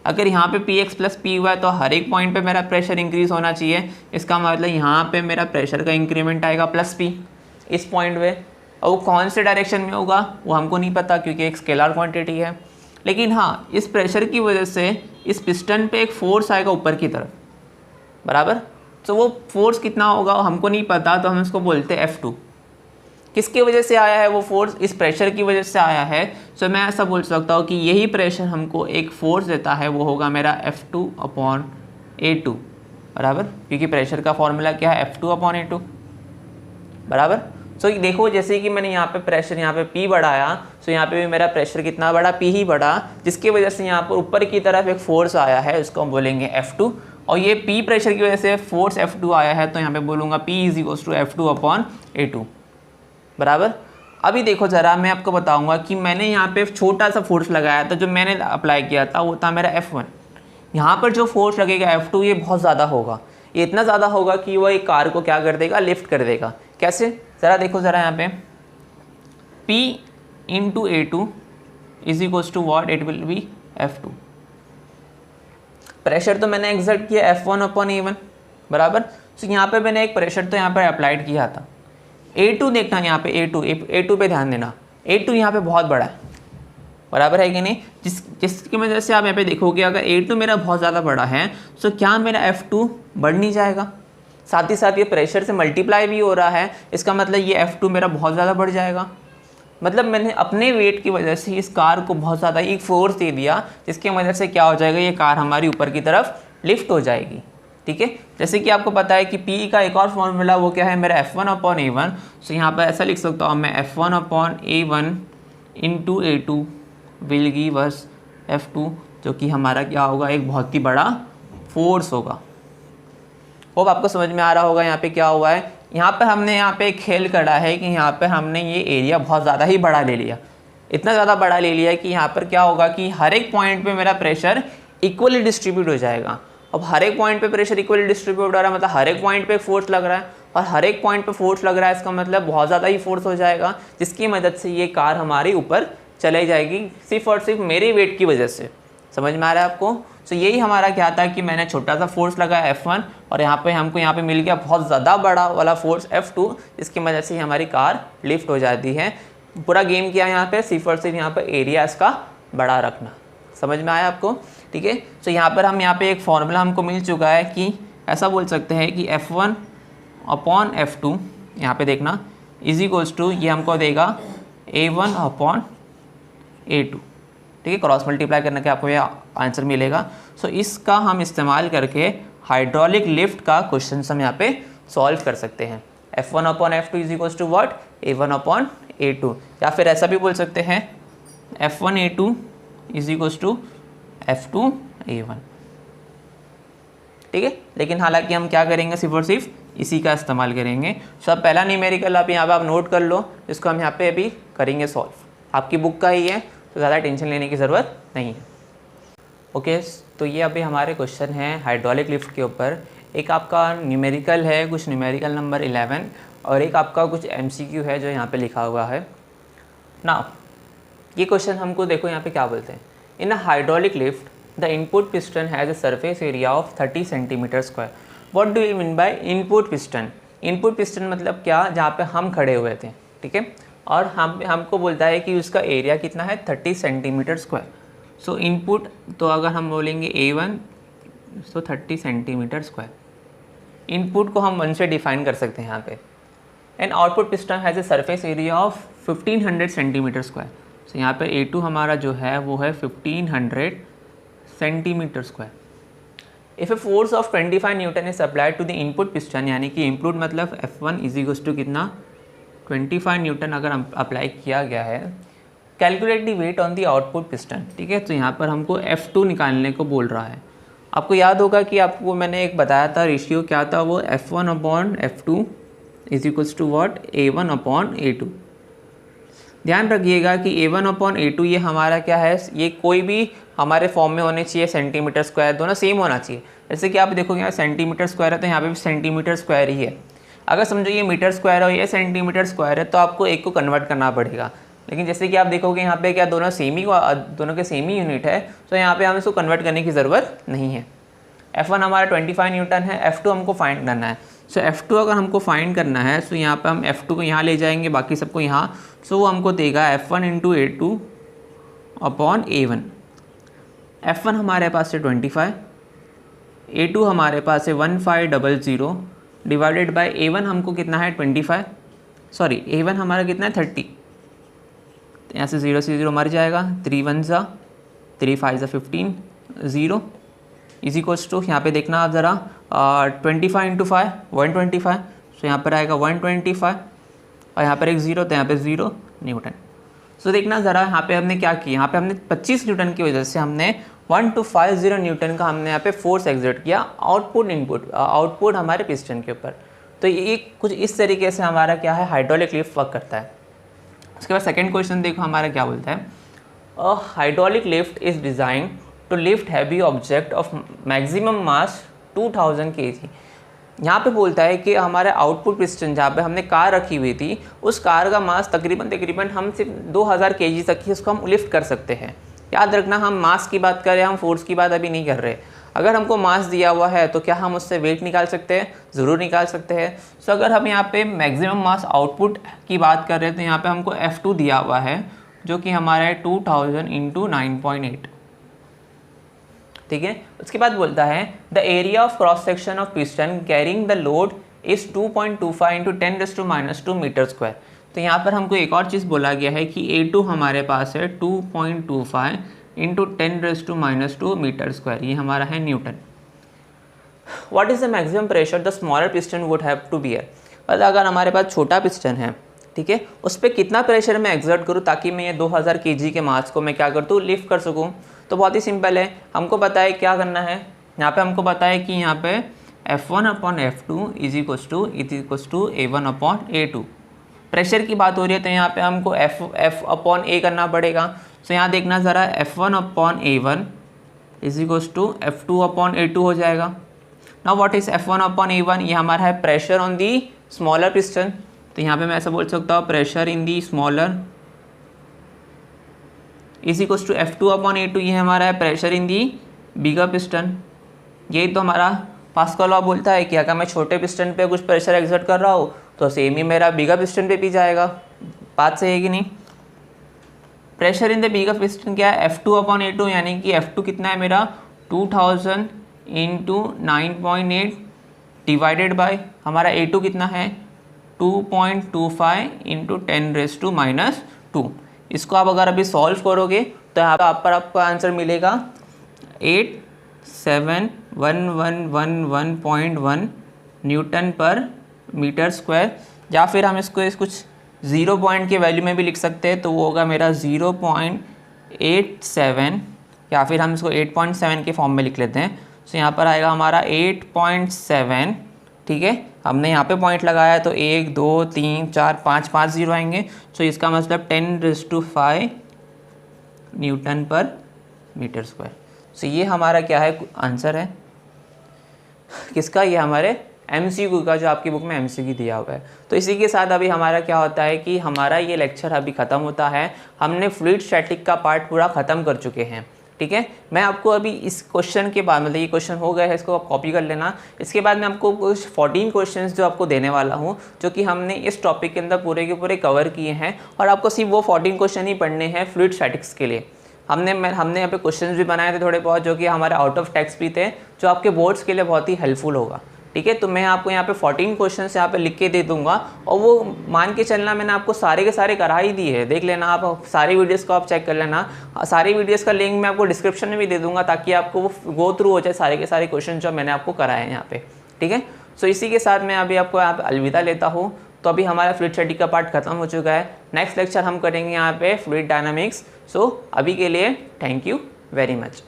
अगर यहाँ पे Px + P हुआ है तो हर एक पॉइंट पे मेरा प्रेशर इंक्रीज होना चाहिए। इसका मतलब यहाँ पे मेरा प्रेशर का इंक्रीमेंट आएगा +P इस पॉइंट पे। और वो कौन से डायरेक्शन में होगा वो हमको नहीं पता, क्योंकि एक स्केलर क्वांटिटी है। लेकिन हाँ, इस प्रेशर की वजह से इस पिस्टन पे एक फोर्स आएगा ऊपर की तरफ, बराबर। तो वो फोर्स कितना होगा हमको नहीं पता, तो हम इसको बोलते हैं F2। किसकी वजह से आया है वो फोर्स, इस प्रेशर की वजह से आया है। सो मैं ऐसा बोल सकता हूँ कि यही प्रेशर हमको एक फोर्स देता है, वो होगा मेरा F2/A2, बराबर, क्योंकि प्रेशर का फॉर्मूला क्या है, F2/A2, बराबर। सो देखो, जैसे कि मैंने यहाँ पे प्रेशर यहाँ पे P बढ़ाया, सो यहाँ पे भी मेरा प्रेशर कितना बढ़ा, P ही बढ़ा, जिसकी वजह से यहाँ पर ऊपर की तरफ एक फोर्स आया है, उसको हम बोलेंगे F2। और ये P प्रेशर की वजह से फोर्स F2 आया है, तो यहाँ पे बोलूँगा P = F2/A2, बराबर। अभी देखो ज़रा, मैं आपको बताऊंगा कि मैंने यहाँ पे छोटा सा फोर्स लगाया था, जो मैंने अप्लाई किया था वो था मेरा F1। यहाँ पर जो फोर्स लगेगा F2, ये बहुत ज़्यादा होगा, ये इतना ज़्यादा होगा कि वो एक कार को क्या कर देगा, लिफ्ट कर देगा। कैसे, ज़रा देखो ज़रा यहाँ पे, P × A2 = what, it will B F2। Pressure तो मैंने एक्सर्ट किया F1/A1, बराबर। तो यहाँ पे मैंने एक प्रेशर तो यहाँ पर अप्लाइड किया था। A2 देखना, यहाँ पे A2 पे ध्यान देना, A2 यहाँ पे बहुत बड़ा है, बराबर है कि नहीं। जिसकी वजह से आप यहाँ पे देखोगे, अगर A2 मेरा बहुत ज़्यादा बड़ा है तो क्या मेरा F2 बढ़ नहीं जाएगा, साथ ही साथ ये प्रेशर से मल्टीप्लाई भी हो रहा है, इसका मतलब ये F2 मेरा बहुत ज़्यादा बढ़ जाएगा। मतलब मैंने अपने वेट की वजह से इस कार को बहुत ज़्यादा एक फोर्स दे दिया, जिसकी वजह से क्या हो जाएगा, ये कार हमारी ऊपर की तरफ लिफ्ट हो जाएगी, ठीक है। जैसे कि आपको पता है कि P का एक और फॉर्मूला वो क्या है, मेरा F1/A1। सो यहाँ पर ऐसा लिख सकता हूँ मैं, F1/A1 × A2 will give us F2, जो कि हमारा क्या होगा, एक बहुत ही बड़ा फोर्स होगा। होप आपको समझ में आ रहा होगा यहाँ पे क्या हुआ है। यहाँ पे हमने यहाँ पे एक खेल करा है कि यहाँ पे हमने ये एरिया बहुत ज़्यादा ही बड़ा ले लिया, इतना ज़्यादा बड़ा ले लिया कि यहाँ पर क्या होगा कि हर एक पॉइंट पे मेरा प्रेशर इक्वली डिस्ट्रीब्यूट हो जाएगा। अब हर एक पॉइंट पे प्रेशर इक्वली डिस्ट्रीब्यूट हो रहा है, मतलब हर एक पॉइंट पे फोर्स लग रहा है, और हर एक पॉइंट पे फोर्स लग रहा है, इसका मतलब बहुत ज़्यादा ही फोर्स हो जाएगा, जिसकी मदद से ये कार हमारी ऊपर चली जाएगी, सिर्फ और सिर्फ मेरे वेट की वजह से। समझ में आ रहा है आपको। सो यही हमारा क्या था कि मैंने छोटा सा फोर्स लगाया F1, और यहाँ पे हमको यहाँ पे मिल गया बहुत ज़्यादा बड़ा वाला फोर्स F2, जिसकी वजह से हमारी कार लिफ्ट हो जाती है। पूरा गेम किया यहाँ पे, सिर्फ और सिर्फ यहाँ पर एरिया इसका बड़ा रखना। समझ में आया आपको, ठीक है। सो यहाँ पर हम यहाँ पे एक फॉर्मूला हमको मिल चुका है कि ऐसा बोल सकते हैं कि F1/F2, यहाँ पे देखना, = ये हमको देगा A1/A2, ठीक है। क्रॉस मल्टीप्लाई करने के आपको ये आंसर मिलेगा। सो इसका हम इस्तेमाल करके हाइड्रोलिक लिफ्ट का क्वेश्चन हम यहाँ पे सॉल्व कर सकते हैं। F1/F2 = what, A1/A2, या फिर ऐसा भी बोल सकते हैं F1/A2 = F2/A1, ठीक है। लेकिन हालांकि हम क्या करेंगे, सिर्फ और सिर्फ इसी का इस्तेमाल करेंगे। सब पहला न्यूमेरिकल आप यहाँ पे आप नोट कर लो, जिसको हम यहाँ पे अभी करेंगे सॉल्व। आपकी बुक का ही है, तो ज़्यादा टेंशन लेने की ज़रूरत नहीं है। ओके, तो ये अभी हमारे क्वेश्चन हैं हाइड्रोलिक लिफ्ट के ऊपर। एक आपका न्यूमेरिकल है, कुछ न्यूमेरिकल नंबर 11, और एक आपका कुछ MCQ है जो यहाँ पे लिखा हुआ है ना। ये क्वेश्चन हमको देखो यहाँ पे क्या बोलते हैं, in a hydraulic lift the input piston has a surface area of 30 centimetre square. What do you mean by input piston? Input piston मतलब क्या, जहाँ पे हम खड़े हुए थे, ठीक है, और हमको बोलता है कि उसका एरिया कितना है 30 सेंटीमीटर स्क्वायर। सो इनपुट, तो अगर हम बोलेंगे A1 सो 30 सेंटीमीटर स्क्वायर, इनपुट को हम 1 से डिफाइन कर सकते हैं यहाँ पे। And output piston has a surface area of 1500 centimetre square. So यहाँ पे A2 हमारा जो है वो है 1500 centimetre square. If a force of 25 newton is applied to the input piston, यानी कि इनपुट मतलब F1 इज इक्वल्स टू कितना 25 न्यूटन अगर अप्लाई किया गया है। Calculate the weight on the output piston, ठीक है, तो यहाँ पर हमको F2 निकालने को बोल रहा है। आपको याद होगा कि आपको मैंने एक बताया था रेशियो क्या था, वो F1 upon F2 is equals to what A1 upon A2। ध्यान रखिएगा कि A1 अपॉन A2 ये हमारा क्या है, ये कोई भी हमारे फॉर्म में होने चाहिए सेंटीमीटर स्क्वायर, दोनों सेम होना चाहिए। जैसे कि आप देखोगे यहाँ सेंटीमीटर स्क्वायर है तो यहाँ पे भी सेंटीमीटर स्क्वायर ही है। अगर समझो ये मीटर स्क्वायर है और ये सेंटीमीटर स्क्वायर है तो आपको एक को कन्वर्ट करना पड़ेगा। लेकिन जैसे कि आप देखोगे यहाँ पे क्या दोनों दोनों के सेम ही यूनिट है, तो यहाँ पे हमें इसको कन्वर्ट करने की ज़रूरत नहीं है। F1 हमारा 25 न्यूटन है, F2 हमको फाइंड करना है। सो F2 अगर हमको फाइंड करना है तो यहाँ पे हम F2 को यहाँ ले जाएंगे, बाकी सबको यहाँ, सो वो हमको देगा F1 into A2 upon A1। F1 हमारे पास है 25, A2 हमारे पास है 1500 डिवाइडेड बाय A1 हमको कितना है 25, सॉरी A1 हमारा कितना है 30, यहाँ से 0 से 0 मर जाएगा, 3 1 सा 3 5 सा 15 0 इज इक्वल्स टू, यहाँ पे देखना आप ज़रा 25 इंटू 5 125, सो यहाँ पर आएगा 125 और यहाँ पर एक 0 तो यहाँ पे 0 न्यूटन। सो देखना ज़रा यहाँ पे हमने क्या किया, यहाँ पे हमने 25 न्यूटन की वजह से हमने 1250 न्यूटन का हमने यहाँ पे फोर्स एक्सर्ट किया आउटपुट हमारे पिस्टन के ऊपर। तो ये कुछ इस तरीके से हमारा क्या है हाइड्रोलिक लिफ्ट वर्क करता है। उसके बाद सेकेंड क्वेश्चन देखो हमारा क्या बोलता है, a hydraulic lift is design to lift heavy object of maximum mass 2000 kg। यहाँ पे बोलता है कि हमारे आउटपुट पिस्टन जहाँ पे हमने कार रखी हुई थी, उस कार का मास तकरीबन हम सिर्फ 2000 kg तक ही उसको हम लिफ्ट कर सकते हैं। याद रखना, हम मास की बात कर रहे हैं, हम फोर्स की बात अभी नहीं कर रहे। अगर हमको मास दिया हुआ है तो क्या हम उससे वेट निकाल सकते हैं? ज़रूर निकाल सकते हैं। सो अगर हम यहाँ पे मैक्सिमम मास आउटपुट की बात कर रहे हैं तो यहाँ पे हमको F2 दिया हुआ है जो कि हमारा है 2000 इंटू 9.8, ठीक है। उसके बाद बोलता है the area of cross section of piston carrying the load is 2.25 into 10⁻² metre square. तो यहाँ पर हमको एक और चीज़ बोला गया है कि A2 हमारे पास है 2.25 इंटू 10⁻² मीटर स्क्वायर, ये हमारा है newton. What is the maximum pressure the smaller piston would have to bear. मतलब अगर हमारे पास छोटा पिस्टन है, ठीक है, उस पर कितना प्रेशर मैं एक्सर्ट करूँ ताकि मैं ये 2000 kg के मास को मैं क्या कर दूँ, लिफ्ट कर सकूँ। तो बहुत ही सिंपल है, हमको पता है क्या करना है। यहाँ पे हमको पता है कि यहाँ पे F1 upon F2 is equals to A1 upon A2। Pressure की बात हो रही है तो यहाँ पे हमको F अपॉन A करना पड़ेगा। सो यहाँ देखना ज़रा, F1 upon A1 is equals to F2 upon A2 हो जाएगा। Now what is F1 upon A1, ये हमारा है pressure on the smaller piston. तो यहाँ पे मैं ऐसा बोल सकता हूँ pressure in the smaller is equals to F2 upon A2, ये हमारा है pressure in the bigger piston. यही तो हमारा पास्कल लॉ बोलता है कि अगर मैं छोटे पिस्टन पे कुछ प्रेशर एक्सर्ट कर रहा हूँ तो सेम ही मेरा बिगर पिस्टन पे भी जाएगा। बात सही है कि नहीं? Pressure in the bigger piston क्या है, F2 अपॉन A2, यानी कि F2 कितना है मेरा 2000 इंटू 9.8 डिवाइडेड बाय हमारा A2 कितना है 2.25 इंटू 10⁻²। इसको आप अगर अभी सॉल्व करोगे तो यहाँ पर आपको आंसर मिलेगा 87111.1 न्यूटन पर मीटर स्क्वायर। या फिर हम इसको कुछ 0 पॉइंट के वैल्यू में भी लिख सकते हैं, तो वो होगा मेरा 0.87, या फिर हम इसको 8.7 के फॉर्म में लिख लेते हैं। तो यहाँ पर आएगा हमारा 8.7, ठीक है। हमने यहाँ पे पॉइंट लगाया तो 1 2 3 4 5 0 आएंगे। सो इसका मतलब 10⁵ न्यूटन पर मीटर स्क्वायर। सो ये हमारा क्या है आंसर है किसका, ये हमारे MCQ का, जो आपकी बुक में MCQ दिया हुआ है। तो इसी के साथ अभी हमारा क्या होता है कि हमारा ये लेक्चर अभी ख़त्म होता है। हमने फ्लूइड स्टैटिक का पार्ट पूरा ख़त्म कर चुके हैं। ठीक है। मैं आपको अभी इस क्वेश्चन के बाद, मतलब ये क्वेश्चन हो गया है, इसको आप कॉपी कर लेना। इसके बाद मैं आपको कुछ 14 क्वेश्चंस जो आपको देने वाला हूँ, जो कि हमने इस टॉपिक के अंदर पूरे के पूरे कवर किए हैं, और आपको सिर्फ वो 14 क्वेश्चन ही पढ़ने हैं फ्लूइड स्टैटिक्स के लिए। हमने यहाँ पे क्वेश्चंस भी बनाए थे थोड़े बहुत, जो कि हमारे आउट ऑफ टेक्स्ट भी थे, जो आपके बोर्ड्स के लिए बहुत ही हेल्पफुल होगा, ठीक है। तो मैं आपको यहाँ पे 14 क्वेश्चंस यहाँ पे लिख के दे दूंगा, और वो मान के चलना मैंने आपको सारे के सारे करा ही दिए है। देख लेना, आप सारी वीडियोस को आप चेक कर लेना। सारी वीडियोस का लिंक मैं आपको डिस्क्रिप्शन में भी दे दूंगा, ताकि आपको वो गो थ्रू हो जाए सारे के सारे क्वेश्चन जो मैंने आपको कराए हैं यहाँ पे, ठीक है। सो इसी के साथ मैं अभी आपको यहाँ पे अलविदा लेता हूँ। तो अभी हमारा फ्लूइड स्टैटिक का पार्ट खत्म हो चुका है। नेक्स्ट लेक्चर हम करेंगे यहाँ पे फ्लूइड डायनामिक्स। सो अभी के लिए थैंक यू वेरी मच।